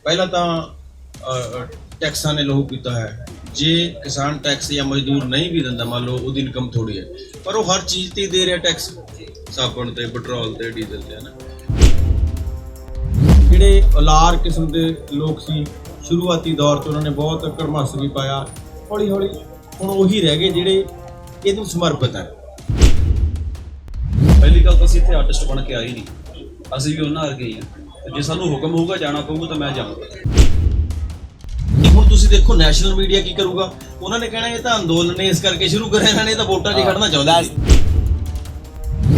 पहला तो टैक्सा ने लहू पीता है। जे किसान टैक्स या मजदूर नहीं भी दिंदा, मान लो उसकी इनकम थोड़ी है, पर वो हर चीज़ ते दे रहा टैक्स, साबण ते, पेट्रोल ते, डीजल ते, है ना। ਜਿਹੜੇ ਅਲਾਰ ਕਿਸਮ ਦੇ ਲੋਕ ਸੀ ਸ਼ੁਰੂਆਤੀ ਦੌਰ 'ਚ, ਉਹਨਾਂ ਨੇ ਬਹੁਤ ਘੜਮੱਸ ਵੀ ਪਾਇਆ। ਹੌਲੀ ਹੌਲੀ ਹੁਣ ਉਹੀ ਰਹਿ ਗਏ ਜਿਹੜੇ ਇਹਨੂੰ ਸਮਰਪਿਤ ਹੈ। ਪਹਿਲੀ ਗੱਲ ਤਾਂ ਅਸੀਂ ਇੱਥੇ ਆਰਟਿਸਟ ਬਣ ਕੇ ਆਏ ਨਹੀਂ, ਅਸੀਂ ਵੀ ਉਹਨਾਂ ਵਰਗੇ ਹੀ ਹਾਂ। ਜੇ ਸਾਨੂੰ ਹੁਕਮ ਹੋਊਗਾ ਜਾਣਾ ਪਊਗਾ ਤਾਂ ਮੈਂ ਜਾਊਂਗਾ। ਹੁਣ ਤੁਸੀਂ ਦੇਖੋ ਨੈਸ਼ਨਲ ਮੀਡੀਆ ਕੀ ਕਰੂਗਾ, ਉਹਨਾਂ ਨੇ ਕਹਿਣਾ ਇਹ ਤਾਂ ਅੰਦੋਲਨ ਨੇ ਇਸ ਕਰਕੇ ਸ਼ੁਰੂ ਕਰਿਆ, ਇਹਨਾਂ ਨੇ ਤਾਂ ਵੋਟਾਂ 'ਚ ਖੜਨਾ ਚਾਹੁੰਦਾ ਸੀ।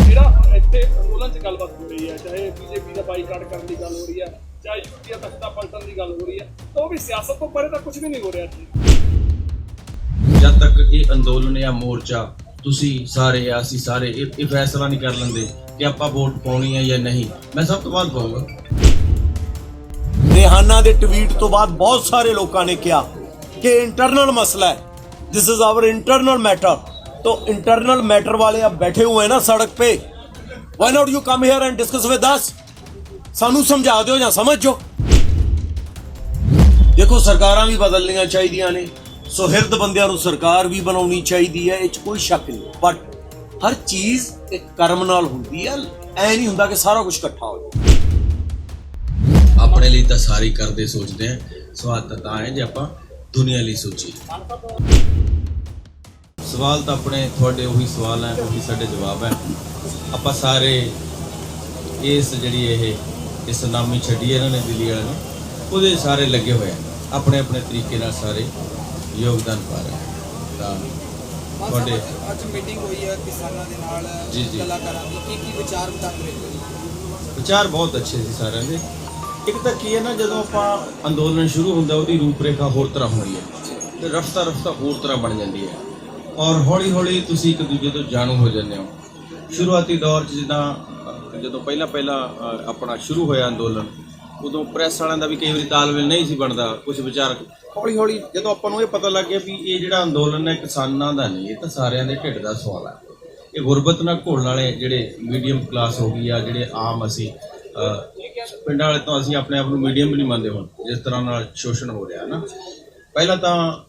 ਜਿਹੜਾ ਇੱਥੇ ਅੰਦੋਲਨ 'ਚ ਗੱਲਬਾਤ ਹੋ ਰਹੀ ਹੈ, ਚਾਹੇ ਬੀਜੇਪੀ ਦਾ ਬਾਈਕਾਟ ਕਰਨ ਦੀ ਗੱਲ ਹੋ ਰਹੀ ਹੈ, ਚਾਹੇ ਯੂਪੀ ਦਾ ਤਖਤਾ ਪਲਟਣ ਦੀ ਗੱਲ ਹੋ ਰਹੀ ਹੈ, ਤਾਂ ਉਹ ਵੀ ਸਿਆਸਤ ਤੋਂ ਪਰੇ ਤਾਂ ਕੁਝ ਵੀ ਨਹੀਂ ਹੋ ਰਿਹਾ ਇੱਥੇ। ਜਦ ਤੱਕ ਇਹ ਅੰਦੋਲਨ ਜਾਂ ਮੋਰਚਾ ਤੁਸੀਂ ਸਾਰੇ ਜਾਂ ਅਸੀਂ ਸਾਰੇ ਇਹ ਫੈਸਲਾ ਨਹੀਂ ਕਰ ਲੈਂਦੇ ਕਿ ਆਪਾਂ ਵੋਟ ਪਾਉਣੀ ਹੈ ਜਾਂ ਨਹੀਂ, ਮੈਂ ਸਭ ਤੋਂ ਬਾਅਦ ਪਾਊਂਗਾ। रेहाना के ट्वीट तो बाद बहुत सारे लोगों ने कहा कि इंटरनल मसला है, this is our internal matter. तो इंटरनल मैटर वाले अब बैठे हुए हैं ना सड़क पे, why not you come here and discuss with us, सानू समझा दो या समझ जो। देखो सरकारां भी बदलनियां चाहिए ने, सुहिरद बंदियां नूं सरकार भी बनाउणी चाहिए है, इस कोई शक नहीं, बट हर चीज़ एक कर्म नाल हुंदी है, ऐ नहीं हुंदा कि सारा कुछ इकट्ठा हो जाए। ਆਪਣੇ ਲਈ ਤਾਂ ਸਾਰੇ ਕਰਦੇ ਸੋਚਦੇ ਆ, ਸਵਾਲ ਤਾਂ ਹੈ ਜੇ ਆਪਾਂ ਦੁਨੀਆ ਲਈ ਸੋਚੀਏ। ਸਵਾਲ ਤਾਂ ਆਪਣੇ ਤੁਹਾਡੇ ਉਹੀ ਸਵਾਲ ਹੈ, ਉਹੀ ਸਾਡੇ ਜਵਾਬ ਹੈ। ਆਪਾਂ ਸਾਰੇ ਇਸ ਜਿਹੜੀ ਇਸ ਨਾਮੀ ਛੱਡੀ ਇਹਨਾਂ ਨੇ ਦਿੱਲੀ ਵਾਲਿਆਂ ਨੇ, ਉਹਦੇ ਸਾਰੇ ਲੱਗੇ ਹੋਏ ਆ, ਆਪਣੇ ਆਪਣੇ ਤਰੀਕੇ ਨਾਲ ਸਾਰੇ ਯੋਗਦਾਨ ਪਾ ਰਹੇ ਤਾਂ ਤੁਹਾਡੇ ਅੱਜ ਮੀਟਿੰਗ ਹੋਈ ਹੈ ਕਿਸਾਨਾਂ ਦੇ ਨਾਲ, ਜੀ ਕਲਾਕਾਰਾਂ ਦੀ ਕੀ ਵਿਚਾਰ ਵਟਾਂਦਰੇ ਹੋਏ? ਵਿਚਾਰ ਬਹੁਤ ਅੱਛੇ ਸੀ ਸਾਰਿਆਂ ਦੇ। ਇੱਕ ਤਾਂ ਕੀ ਹੈ ਨਾ, ਜਦੋਂ ਆਪਾਂ ਅੰਦੋਲਨ ਸ਼ੁਰੂ ਹੁੰਦਾ ਉਹਦੀ ਰੂਪਰੇਖਾ ਹੋਰ ਤਰ੍ਹਾਂ ਹੁੰਦੀ ਹੈ ਤੇ ਰਫਤਾ ਹੋਰ ਤਰ੍ਹਾਂ ਬਣ ਜਾਂਦੀ ਹੈ, ਔਰ ਹੌਲੀ ਹੌਲੀ ਤੁਸੀਂ ਇੱਕ ਦੂਜੇ ਤੋਂ ਜਾਣੂ ਹੋ ਜਾਂਦੇ ਹੋ। ਸ਼ੁਰੂਆਤੀ ਦੌਰ 'ਚ ਜਦੋਂ ਪਹਿਲਾਂ ਆਪਣਾ ਸ਼ੁਰੂ ਹੋਇਆ ਅੰਦੋਲਨ, ਉਦੋਂ ਪ੍ਰੈਸ ਵਾਲਿਆਂ ਦਾ ਵੀ ਕਈ ਵਾਰੀ ਤਾਲਮੇਲ ਨਹੀਂ ਸੀ ਬਣਦਾ, ਕੁਝ ਵਿਚਾਰ ਹੌਲੀ ਹੌਲੀ ਜਦੋਂ ਆਪਾਂ ਨੂੰ ਇਹ ਪਤਾ ਲੱਗ ਗਿਆ ਵੀ ਇਹ ਜਿਹੜਾ ਅੰਦੋਲਨ ਹੈ ਕਿਸਾਨਾਂ ਦਾ ਨਹੀਂ, ਇਹ ਤਾਂ ਸਾਰਿਆਂ ਦੇ ਢਿੱਡ ਦਾ ਸਵਾਲ ਹੈ। ਇਹ ਗੁਰਬਤ ਨਾਲ ਘੋਲਣ ਵਾਲੇ ਜਿਹੜੇ ਮੀਡੀਅਮ ਕਲਾਸ ਹੋ ਗਈ ਆ, ਜਿਹੜੇ ਆਮ ਅਸੀਂ ਪਿੰਡਾਂ ਵਾਲੇ ਤੋਂ ਅਸੀਂ ਆਪਣੇ ਆਪ ਨੂੰ ਮੀਡੀਅਮ ਵੀ ਨਹੀਂ ਮੰਨਦੇ ਹੁਣ, ਜਿਸ ਤਰ੍ਹਾਂ ਨਾਲ ਸ਼ੋਸ਼ਣ ਹੋ ਰਿਹਾ ਨਾ। ਪਹਿਲਾਂ ਤਾਂ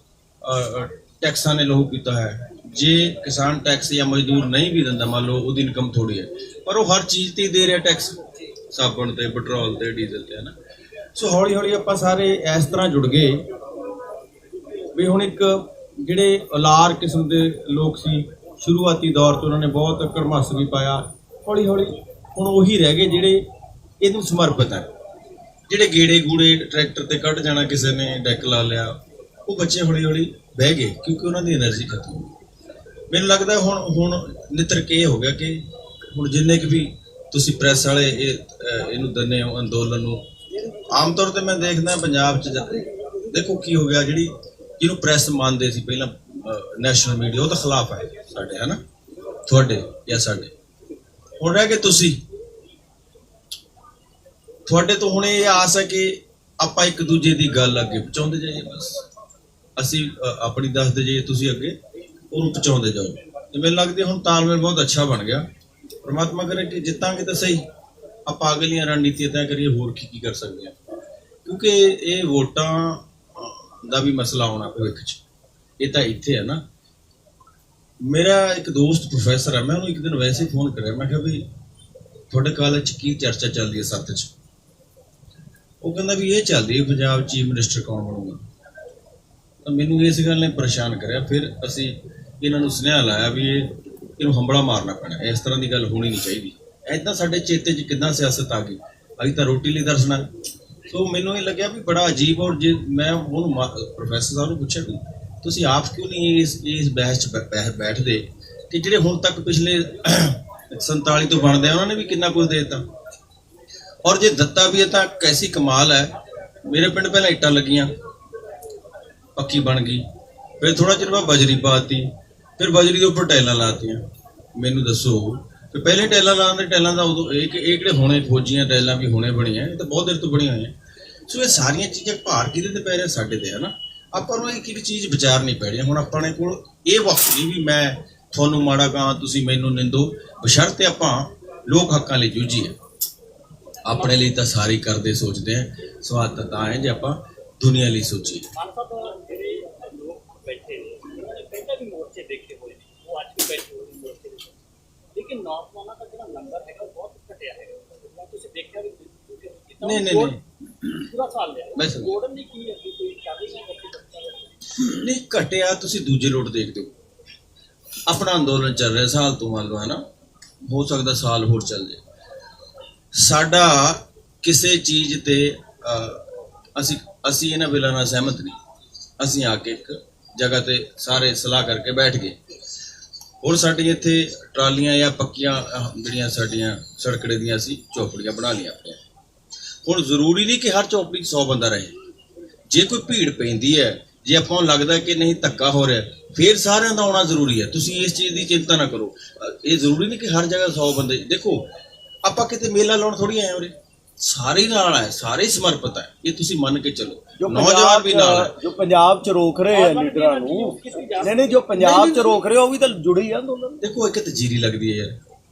ਟੈਕਸਾਂ ਨੇ ਲਹੂ ਪੀਤਾ ਹੈ। ਜੇ ਕਿਸਾਨ ਟੈਕਸ ਜਾਂ ਮਜ਼ਦੂਰ ਨਹੀਂ ਵੀ ਦਿੰਦਾ, ਮੰਨ ਲਓ ਉਹਦੀ ਇਨਕਮ ਥੋੜੀ ਹੈ, ਪਰ ਉਹ ਹਰ ਚੀਜ਼ ਤੇ ਦੇ ਰਿਹਾ ਟੈਕਸ, ਸਾਬਣ ਤੇ, ਪੈਟਰੋਲ ਤੇ, ਡੀਜ਼ਲ ਤੇ, ਹੈ ਨਾ। ਸੋ ਹੌਲੀ ਹੌਲੀ ਆਪਾਂ ਸਾਰੇ ਇਸ ਤਰ੍ਹਾਂ ਜੁੜ ਗਏ ਵੀ ਹੁਣ ਇੱਕ ਜਿਹੜੇ ਅਲਾਰ ਕਿਸਮ ਦੇ ਲੋਕ ਸੀ ਸ਼ੁਰੂਆਤੀ ਦੌਰ 'ਚ, ਉਹਨਾਂ ਨੇ ਬਹੁਤ ਘੜਮੱਸ ਵੀ ਪਾਇਆ। ਹੌਲੀ ਹੌਲੀ ਹੁਣ ਉਹੀ ਰਹਿ ਗਏ ਜਿਹੜੇ ਇਹਨੂੰ ਸਮਰਪਿਤ ਹੈ। ਜਿਹੜੇ ਗੇੜੇ ਗੂੜੇ ਟਰੈਕਟਰ ਤੇ ਕੱਢ ਜਾਣਾ, ਕਿਸੇ ਨੇ ਡੈਕ ਲਾ ਲਿਆ, ਉਹ ਬੱਚੇ ਹੌਲੀ ਹੌਲੀ ਬਹਿ ਗਏ ਕਿਉਂਕਿ ਉਹਨਾਂ ਦੀ એનર્ਜੀ ਖਤਮ ਹੋ ਗਈ। ਮੈਨੂੰ ਲੱਗਦਾ ਹੁਣ ਨਿਤਰਕ ਇਹ ਹੋ ਗਿਆ ਕਿ ਹੁਣ ਜਿੰਨੇ ਕੁ ਵੀ ਤੁਸੀਂ ਪ੍ਰੈਸ ਵਾਲੇ ਇਹਨੂੰ ਦਿੰਦੇ ਹੋ ਅੰਦੋਲਨ ਨੂੰ, ਆਮ ਤੌਰ ਤੇ ਮੈਂ ਦੇਖਦਾ ਪੰਜਾਬ 'ਚ ਦੇਖੋ ਕੀ ਹੋ ਗਿਆ, ਜਿਹਨੂੰ ਪ੍ਰੈਸ ਮੰਨਦੇ ਸੀ ਪਹਿਲਾਂ ਨੈਸ਼ਨਲ ਮੀਡੀਆ, ਉਹ ਤਾਂ ਖਿਲਾਫ ਹੈ ਸਾਡੇ, ਹੈ ਨਾ, ਤੁਹਾਡੇ ਜਾਂ ਸਾਡੇ। ਹੁਣ ਰਹਿ ਗਏ ਤੁਸੀਂ, ਤੁਹਾਡੇ ਤੋਂ ਹੁਣ ਇਹ ਆਸ ਹੈ ਕਿ ਆਪਾਂ ਇੱਕ ਦੂਜੇ ਦੀ ਗੱਲ ਅੱਗੇ ਪਹੁੰਚਾਉਂਦੇ ਜਾਈਏ, ਬਸ ਅਸੀਂ ਆਪਣੀ ਦੱਸਦੇ ਜਾਈਏ, ਤੁਸੀਂ ਅੱਗੇ ਉਹਨੂੰ ਪਹੁੰਚਾਉਂਦੇ ਜਾਓ। ਤੇ ਮੈਨੂੰ ਲੱਗਦਾ ਹੁਣ ਤਾਲਮੇਲ ਬਹੁਤ ਅੱਛਾ ਬਣ ਗਿਆ। ਪਰਮਾਤਮਾ ਕਰੇ ਕਿ ਜਿੱਤਾਂਗੇ ਤਾਂ ਸਹੀ, ਆਪਾਂ ਅਗਲੀਆਂ ਰਣਨੀਤੀਆਂ ਤੈਅ ਕਰੀਏ ਹੋਰ ਕੀ ਕਰ ਸਕਦੇ ਹਾਂ, ਕਿਉਂਕਿ ਇਹ ਵੋਟਾਂ ਦਾ ਵੀ ਮਸਲਾ ਆਉਣਾ ਭਵਿੱਖ 'ਚ। ਇਹ ਤਾਂ ਇੱਥੇ ਹੈ ਨਾ। ਮੇਰਾ ਇੱਕ ਦੋਸਤ ਪ੍ਰੋਫੈਸਰ ਹੈ, ਮੈਂ ਉਹਨੂੰ ਇੱਕ ਦਿਨ ਵੈਸੇ ਹੀ ਫੋਨ ਕਰਿਆ, ਮੈਂ ਕਿਹਾ ਵੀ ਤੁਹਾਡੇ ਕਾਲਜ 'ਚ ਕੀ ਚਰਚਾ ਚੱਲਦੀ ਹੈ ਸੱਤ 'ਚ? ਉਹ ਕਹਿੰਦਾ ਵੀ ਇਹ ਚੱਲਦੀ ਹੈ ਪੰਜਾਬ ਚੀਫ ਮਿਨਿਸਟਰ ਕੌਣ ਬਣੂਗਾ। ਤਾਂ ਮੈਨੂੰ ਇਸ ਗੱਲ ਨੇ ਪਰੇਸ਼ਾਨ ਕਰਿਆ। ਫਿਰ ਅਸੀਂ ਇਹਨਾਂ ਨੂੰ ਸੁਨੇਹਾ ਲਾਇਆ ਵੀ ਇਹਨੂੰ ਹੰਬੜਾ ਮਾਰਨਾ ਪੈਣਾ, ਇਸ ਤਰ੍ਹਾਂ ਦੀ ਗੱਲ ਹੋਣੀ ਨਹੀਂ ਚਾਹੀਦੀ। ਇੱਦਾਂ ਸਾਡੇ ਚੇਤੇ 'ਚ ਕਿੱਦਾਂ ਸਿਆਸਤ ਆ ਗਈ, ਅਸੀਂ ਤਾਂ ਰੋਟੀ ਲਈ ਦਰਸਣਾ। ਸੋ ਮੈਨੂੰ ਇਹ ਲੱਗਿਆ ਵੀ ਬੜਾ ਅਜੀਬ, ਔਰ ਜੇ ਮੈਂ ਉਹਨੂੰ ਪ੍ਰੋਫੈਸਰ ਸਾਹਿਬ ਨੂੰ ਪੁੱਛਿਆ ਵੀ ਤੁਸੀਂ ਆਪ ਕਿਉਂ ਨਹੀਂ ਇਸ ਬਹਿਸ 'ਚ ਬੈਠਦੇ ਕਿ ਜਿਹੜੇ ਹੁਣ ਤੱਕ ਪਿਛਲੇ 47 ਤੋਂ ਬਣਦੇ ਆ ਉਹਨਾਂ ਨੇ ਵੀ ਕਿੰਨਾ ਕੁਝ ਦੇ ਦਿੱਤਾ, ਔਰ ਜੇ ਦਿੱਤਾ ਵੀ ਹੈ ਤਾਂ ਕੈਸੀ ਕਮਾਲ ਹੈ। ਮੇਰੇ ਪਿੰਡ ਪਹਿਲਾਂ ਇੱਟਾਂ ਲੱਗੀਆਂ, ਪੱਕੀ ਬਣ ਗਈ, ਫਿਰ ਥੋੜਾ ਚਿਰ ਬਾਅਦ ਬਜਰੀ ਪਾਤੀ, ਫਿਰ ਬਜਰੀ ਦੇ ਉੱਪਰ ਟਾਈਲਾਂ ਲਾਤੀਆਂ। ਮੈਨੂੰ ਦੱਸੋ ਕਿ ਪਹਿਲੇ ਟਾਈਲਾਂ ਲਾਉਣ ਟਾਈਲਾਂ ਦਾ ਉਦੋਂ ਇਹ ਕਿਹੜੇ ਹੁਣੇ ਖੋਜੀਆਂ ਟਾਈਲਾਂ ਵੀ ਹੁਣੇ ਬਣੀਆਂ, ਇਹ ਤਾਂ ਬਹੁਤ ਦੇਰ ਤੋਂ ਬਣੀਆਂ ਹੋਈਆਂ। ਸੋ ਇਹ ਸਾਰੀਆਂ ਚੀਜ਼ਾਂ ਭਾਰ ਕਿਹਦੇ ਤੇ ਪੈ ਰਿਹਾ? ਸਾਡੇ ਤੇ, ਹੈ ਨਾ। ਆਪਾਂ ਨੂੰ ਇੱਕ ਚੀਜ਼ ਵਿਚਾਰਨੀ ਪੈਣੀ। ਹੁਣ ਆਪਣੇ ਕੋਲ ਇਹ ਵਕਤ ਨਹੀਂ ਵੀ ਮੈਂ ਤੁਹਾਨੂੰ ਮਾੜਾ ਕਹਾਂ, ਤੁਸੀਂ ਮੈਨੂੰ ਨਿੰਦੋ, ਬਸ਼ਰਤੇ ਆਪਾਂ ਲੋਕ ਹੱਕਾਂ ਲਈ ਜੂਝੀਏ। ਆਪਣੇ ਲਈ ਤਾਂ ਸਾਰੇ ਹੀ ਕਰਦੇ ਸੋਚਦੇ ਆ, ਸਵਾਦ ਤਾਂ ਹੈ ਜੇ ਆਪਾਂ ਦੁਨੀਆ ਲਈ ਸੋਚੀਏ। ਮਾਨ ਸਾਹਿਬ ਜਿਹੜੇ ਲੋਕ ਬੈਠੇ ਨੇ ਉਹਨਾਂ ਨੇ ਪਹਿਲਾਂ ਵੀ ਮੋਰਚੇ ਦੇਖੇ ਹੋਏ ਨੇ, ਉਹ ਅੱਜ ਵੀ ਬੈਠੇ ਹੋਏ ਨੇ ਮੋਰਚੇ ਦੇ ਵਿੱਚ, ਲੇਕਿਨ ਨੌਜਵਾਨਾਂ ਦਾ ਜਿਹੜਾ ਨੰਬਰ ਹੈਗਾ ਉਹ ਬਹੁਤ ਘਟਿਆ ਹੈਗਾ। ਤੁਸੀਂ ਦੇਖਿਆ ਵੀ ਨਹੀਂ ਪੂਰਾ ਸਾਲ ਲਿਆ ਮੈਂ ਸਮਝ- ਗੋਲਡਨ ਦੀ ਕੀ ਅੱਗੇ ਕੋਈ ਕਾਰਵਾਈ ਨਹੀਂ ਕਰਦੀ। ਨਹੀਂ ਘਟਿਆ, ਤੁਸੀਂ ਦੂਜੇ ਲੋਟ ਦੇਖਦੇ ਹੋ। ਆਪਣਾ ਅੰਦੋਲਨ ਚੱਲ ਰਿਹਾ ਸਾਲ ਤੋਂ, ਮੰਨ ਲਓ ਹੈ ਨਾ, ਹੋ ਸਕਦਾ ਸਾਲ ਹੋਰ ਚੱਲ ਜਾਏ। ਸਾਡਾ ਕਿਸੇ ਚੀਜ਼ ਤੇ ਅਸੀਂ ਇਹਨਾਂ ਬਿੱਲਾਂ ਨਾਲ ਸਹਿਮਤ ਨਹੀਂ। ਅਸੀਂ ਆ ਕੇ ਇੱਕ ਜਗ੍ਹਾ ਤੇ ਸਾਰੇ ਸਲਾਹ ਕਰਕੇ ਬੈਠ ਗਏ। ਹੋਰ ਸਾਡੀ ਇੱਥੇ ਟਰਾਲੀਆਂ ਜਾਂ ਪੱਕੀਆਂ ਜਿਹੜੀਆਂ ਸਾਡੀਆਂ ਸੜਕੜੇ ਦੀਆਂ ਅਸੀਂ ਚੌਪੜੀਆਂ ਬਣਾ ਲਈਆਂ ਆਪਣੀਆਂ। ਹੁਣ ਜ਼ਰੂਰੀ ਨਹੀਂ ਕਿ ਹਰ ਚੌਪੜੀ 100 ਬੰਦਾ ਰਹੇ। ਜੇ ਕੋਈ ਭੀੜ ਪੈਂਦੀ ਹੈ, ਜੇ ਆਪਾਂ ਨੂੰ ਲੱਗਦਾ ਕਿ ਨਹੀਂ ਧੱਕਾ ਹੋ ਰਿਹਾ, ਫਿਰ ਸਾਰਿਆਂ ਦਾ ਆਉਣਾ ਜ਼ਰੂਰੀ ਹੈ। ਤੁਸੀਂ ਇਸ ਚੀਜ਼ ਦੀ ਚਿੰਤਾ ਨਾ ਕਰੋ। ਇਹ ਜ਼ਰੂਰੀ ਨਹੀਂ ਕਿ ਹਰ ਜਗ੍ਹਾ 100 ਬੰਦੇ। ਦੇਖੋ ਆਪਾਂ ਕਿਤੇ ਮੇਲਾ ਲਾਉਣ ਥੋੜੀ ਆਏ ਉਰੇ, ਸਾਰੇ ਹੀ ਨਾਲ ਆਏ, ਸਾਰੇ ਹੀ ਸਮਰਪਿਤ ਹੈ। ਇਹ ਤੁਸੀਂ ਮੰਨ ਕੇ ਚੱਲੋ। ਨੌਜਵਾਨ ਵੀ ਨਾਲ ਹੈ। ਜੋ ਪੰਜਾਬ ਚ ਰੋਕ ਰਹੇ ਆ ਲੀਡਰਾਂ ਨੂੰ, ਨਹੀਂ ਜੋ ਪੰਜਾਬ ਚ ਰੋਕ ਰਹੇ ਉਹ ਵੀ ਤਾਂ ਜੁੜੀ ਆ ਅੰਦੋਲਨ। ਦੇਖੋ ਇੱਕ ਤਜੀਰੀ ਲੱਗਦੀ ਹੈ ਯਾਰ।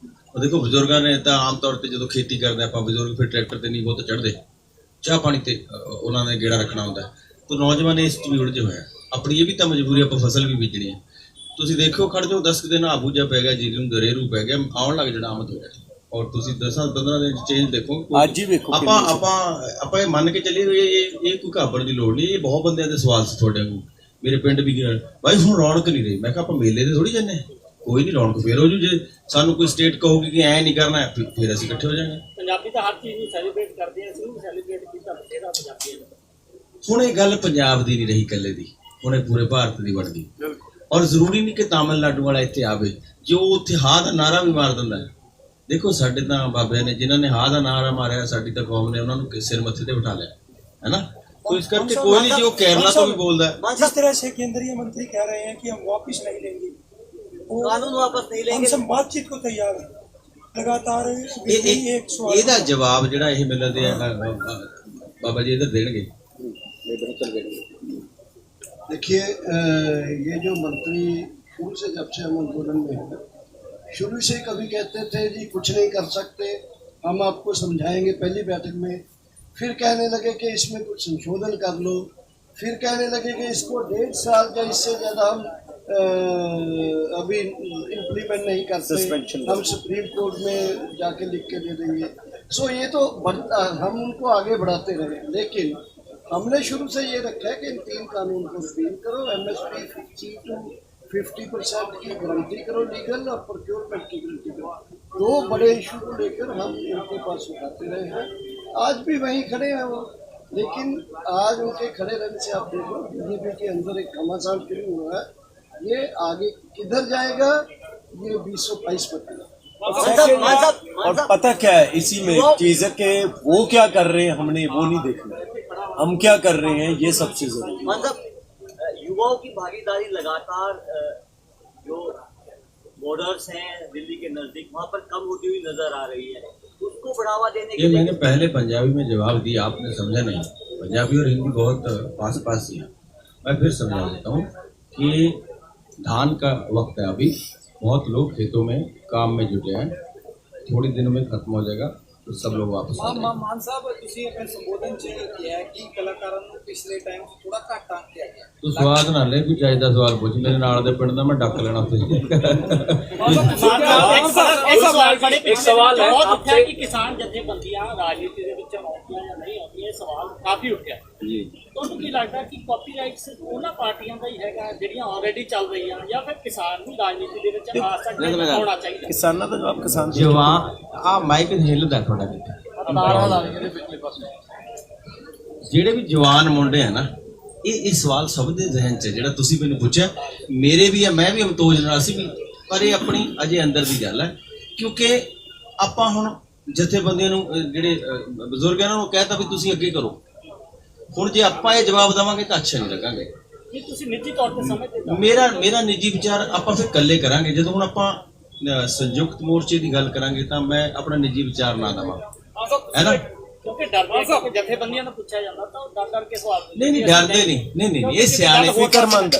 ਉਹ ਦੇਖੋ ਬਜ਼ੁਰਗਾਂ ਨੇ ਤਾਂ ਆਮ ਤੌਰ ਤੇ ਜਦੋਂ ਖੇਤੀ ਕਰਦੇ ਆਪਾਂ ਬਜ਼ੁਰਗ ਫਿਰ ਟਰੈਕਟਰ ਤੇ ਨਹੀਂ ਬਹੁਤ ਚੜ੍ਹਦੇ, ਚਾਹ ਪਾਣੀ ਤੇ ਉਹਨਾਂ ਨੇ ਗੇੜਾ ਰੱਖਣਾ ਹੁੰਦਾ। ਤਾਂ ਨੌਜਵਾਨ ਇਸ 'ਚ ਵੀ ਉਲਝੇ ਹੋਏ ਆ। ਆਪਣੀ ਇਹ ਵੀ ਤਾਂ ਮਜਬੂਰੀ, ਆਪਾਂ ਫਸਲ ਵੀ ਬੀਜਣੀ ਹੈ। ਤੁਸੀਂ ਦੇਖੋ ਖੜ ਜਾਓ 10 ਦਿਨ ਆਬੂਜਾ ਪੈ ਗਿਆ, ਜੀਰੀ ਨੂੰ ਦਰੇਰੂ ਪੈ ਗਿਆ, ਆਉਣ ਲੱਗ ਜਾਣਾ ਆਮਦ ਹੋ ਜਾਣੀ। ਔਰ ਤੁਸੀਂ 10-15 ਦਿਨ ਚੇਂਜ ਦੇਖੋ। ਅੱਜ ਹੀ ਵੇਖੋ ਆਪਾਂ ਇਹ ਮੰਨ ਕੇ ਚੱਲੀਏ ਇਹ ਕੋਈ ਘਾਬਰਨ ਦੀ ਲੋੜ ਨਹੀਂ। ਇਹ ਬਹੁਤ ਬੰਦਿਆਂ ਦੇ ਸਵਾਲ ਸੀ ਤੁਹਾਡੇ ਨੂੰ, ਮੇਰੇ ਪਿੰਡ ਵੀ ਗਏ ਬਾਈ ਹੁਣ ਰੌਣਕ ਨਹੀਂ ਰਹੀ। ਮੈਂ ਕਿਹਾ ਆਪਾਂ ਮੇਲੇ ਤੇ ਥੋੜੀ ਜਾਂਦੇ, ਕੋਈ ਨਹੀਂ, ਰੌਣਕ ਫੇਰ ਹੋ ਜੂ। ਜੇ ਸਾਨੂੰ ਕੋਈ ਸਟੇਟ ਕਹੂਗੀ ਕਿ ਐ ਨਹੀਂ ਕਰਨਾ, ਫਿਰ ਅਸੀਂ ਇਕੱਠੇ ਹੋ ਜਾਵਾਂਗੇ। ਪੰਜਾਬੀ ਤਾਂ ਹਰ ਚੀਜ਼ ਨੂੰ ਸੈਲੀਬ੍ਰੇਟ ਕਰਦੇ ਆ, ਅਸੀਂ ਵੀ ਸੈਲੀਬ੍ਰੇਟ ਕੀਤਾ ਬਥੇਰਾ ਪੰਜਾਬੀਆਂ ਨੇ। ਹੁਣ ਇਹ ਗੱਲ ਪੰਜਾਬ ਦੀ ਨਹੀਂ ਰਹੀ ਇਕੱਲੇ ਦੀ, ਹੁਣ ਇਹ ਪੂਰੇ ਭਾਰਤ ਦੀ ਬਣ ਗਈ। ਔਰ ਜ਼ਰੂਰੀ ਨਹੀਂ ਕਿ ਤਾਮਿਲਨਾਡੂ ਵਾਲਾ ਇੱਥੇ ਆਵੇ, ਜੋ ਉੱਥੇ ਹਾਂ ਦਾ ਨਾਰਾ ਵੀ ਮਾਰ ਦਿੰਦਾ। ਦੇਖੋ ਸਾਡੇ ਤਾਂ ਬਾਬਿਆਂ ਨੇ ਜਿਨ੍ਹਾਂ ਨੇ ਹਾਂ ਦਾ ਨਾਰਾ ਮਾਰਿਆ, ਸਾਡੀ ਤਾਂ ਕੌਮ ਨੇ ਉਹਨਾਂ ਨੂੰ ਸਿਰ ਮੱਥੇ ਤੇ ਬਿਠਾ ਲਿਆ ਹੈ ਨਾ। तो इस करके कोई नहीं जो केरला तो भी बोल रहा है। जिस तरह से केंद्रीय मंत्री कह रहे हैं कि हम वापस नहीं लेंगे, कानून वापस नहीं लेंगे, हम सब बातचीत को तैयार हैं। लगातार एक सवाल ਇਹਦਾ ਜਵਾਬ ਜਿਹੜਾ ਇਹ ਮਿਲਦੇ ਆ ਬਾਬਾ ਜੀ ਇਧਰ ਦੇਣਗੇ। देखिए ये जो मंत्री शुरू से जब से हम आंदोलन में हैं, शुरू से कभी कहते थे जी कुछ नहीं कर सकते, हम आपको समझाएंगे पहली बैठक में, फिर कहने लगे कि इसमें कुछ संशोधन कर लो, फिर कहने लगे कि इसको 1.5 साल या इससे ज़्यादा हम अभी इम्प्लीमेंट नहीं करते, हम सुप्रीम कोर्ट में जाके लिख के दे देंगे। सो ये तो हम उनको आगे बढ़ाते रहे, लेकिन हमने शुरू से ये रखा है कि इन 3 कानून को रिपील करो, MSP 50% की गारंटी करो लीगल, और प्रोक्योरमेंट की गारंटी करो। 2 बड़े इशू को लेकर हम उनके पास उठाते रहे हैं, आज भी वहीं खड़े हैं वो। लेकिन आज उनके खड़े रहने से आप देखो बीजेपी के अंदर एक घमासान शुरू हुआ है, ये आगे किधर जाएगा ये 2022 पता। और पता क्या है इसी में चीज है कि वो क्या कर रहे हैं हमने वो नहीं देखना, हम क्या कर रहे हैं ये सबसे जरूरी है। मतलब युवाओं की भागीदारी लगातार जो बॉर्डर्स हैं दिल्ली के नजदीक वहाँ पर कम होती हुई नजर आ रही है, उसको बढ़ावा देने के ये लिए मैंने पहले पंजाबी में जवाब दिया, आपने समझा नहीं। पंजाबी और हिंदी बहुत पास पास ही है। मैं फिर समझा देता हूँ कि धान का वक्त है, अभी बहुत लोग खेतों में काम में जुटे हैं, थोड़ी दिनों में खत्म हो जाएगा तो सब लोग वापस आ जाएंगे। ਮਾਨ ਸਾਹਿਬ ਤੁਸੀਂ ਆਪਣੇ ਸੰਬੋਧਨ 'ਚ ਕਿਹਾ ਕਿ ਕਲਾਕਾਰਾਂ ਨੂੰ ਪਿਛਲੇ ਟਾਈਮ 'ਚ ਥੋੜਾ ਘੱਟ ਆਂਕਿਆ ਗਿਆ। ਤੂੰ ਸਵਾਦ ਨਾ ਲੈ, ਕੋਈ ਚਾਹੀਦਾ ਸਵਾਲ ਪੁੱਛ, ਮੇਰੇ ਨਾਲ ਦੇ ਪਿੰਡ ਦਾ ਮੈਂ ਡੱਕ ਲੈਣਾ ਤੁਸੀਂ। एक सवाल है आपसे कि किसान जथेबंदियां राजनीति ਦੇ ਵਿੱਚ ਆਉਂਦੀਆਂ ਜਾਂ ਨਹੀਂ ਆਉਂਦੀਆਂ, ਇਹ ਸਵਾਲ ਕਾਫੀ ਉੱਠਿਆ ਜੀ। ਤੁਹਾਨੂੰ ਕੀ ਲੱਗਦਾ ਕਿ ਕਾਪੀਰਾਈਟ ਸਿਰਫ ਉਹਨਾਂ ਪਾਰਟੀਆਂ ਦਾ ਹੀ ਹੈਗਾ ਜਿਹੜੀਆਂ ਆਲਰੇਡੀ ਚੱਲ ਰਹੀਆਂ, ਜਾਂ ਫਿਰ ਕਿਸਾਨ ਵੀ ਰਾਜਨੀਤੀ ਦੇ ਵਿੱਚ ਆ ਸਕਦੇ ਹੋਣਾ ਚਾਹੀਦਾ? किसानों का जवाब किसान ਜਵਾਨ ਆ ਮਾਈਕ ਹਿੱਲਦਾ ਥੋੜਾ ਜਿਹਾ। ਜਿਹੜੇ ਵੀ ਜਵਾਨ ਮੁੰਡੇ ਆ ਨਾ, ਇਹ ਸਵਾਲ ਸਭ ਦੇ ਜ਼ਿਹਨ 'ਚ ਜਿਹੜਾ ਤੁਸੀਂ ਮੈਨੂੰ ਪੁੱਛਿਆ, ਮੇਰੇ ਵੀ ਆ, ਮੈਂ ਵੀ ਅਮਤੋਜ ਨਾਲ ਸੀ ਵੀ, ਪਰ ਇਹ ਆਪਣੀ ਅਜੇ ਅੰਦਰ ਦੀ ਗੱਲ ਹੈ। ਕਿਉਂਕਿ ਆਪਾਂ ਹੁਣ ਜਥੇਬੰਦੀਆਂ ਨੂੰ ਜਿਹੜੇ ਬਜ਼ੁਰਗਾਂ ਨੂੰ ਕਹਿਤਾ ਵੀ ਤੁਸੀਂ ਅੱਗੇ ਕਰੋ, ਹੁਣ ਜੇ ਆਪਾਂ ਇਹ ਜਵਾਬ ਦੇਵਾਂਗੇ ਤਾਂ ਅੱਛਾ ਨਹੀਂ ਲੱਗਾਂਗੇ। ਇਹ ਤੁਸੀਂ ਨਿੱਜੀ ਤੌਰ ਤੇ ਸਮਝਦੇ ਹੋ? ਮੇਰਾ ਨਿੱਜੀ ਵਿਚਾਰ ਆਪਾਂ ਫਿਰ ਇਕੱਲੇ ਕਰਾਂਗੇ। ਜਦੋਂ ਹੁਣ ਆਪਾਂ ਸੰਯੁਕਤ ਮੋਰਚੇ ਦੀ ਗੱਲ ਕਰਾਂਗੇ ਤਾਂ ਮੈਂ ਆਪਣਾ ਨਿੱਜੀ ਵਿਚਾਰ ਨਾ ਦੇਵਾਂ, ਹੈ ਨਾ। ਕਿਉਂਕਿ ਡਰਦੇ ਕਿ ਜਥੇਬੰਦੀਆਂ ਨੂੰ ਪੁੱਛਿਆ ਜਾਂਦਾ ਤਾਂ ਉਹ ਡਰ ਕੇ ਸਵਾਲ ਨਹੀਂ ਡਰਦੇ ਨਹੀਂ, ਇਹ ਸਿਆਣੇ फिक्रमंद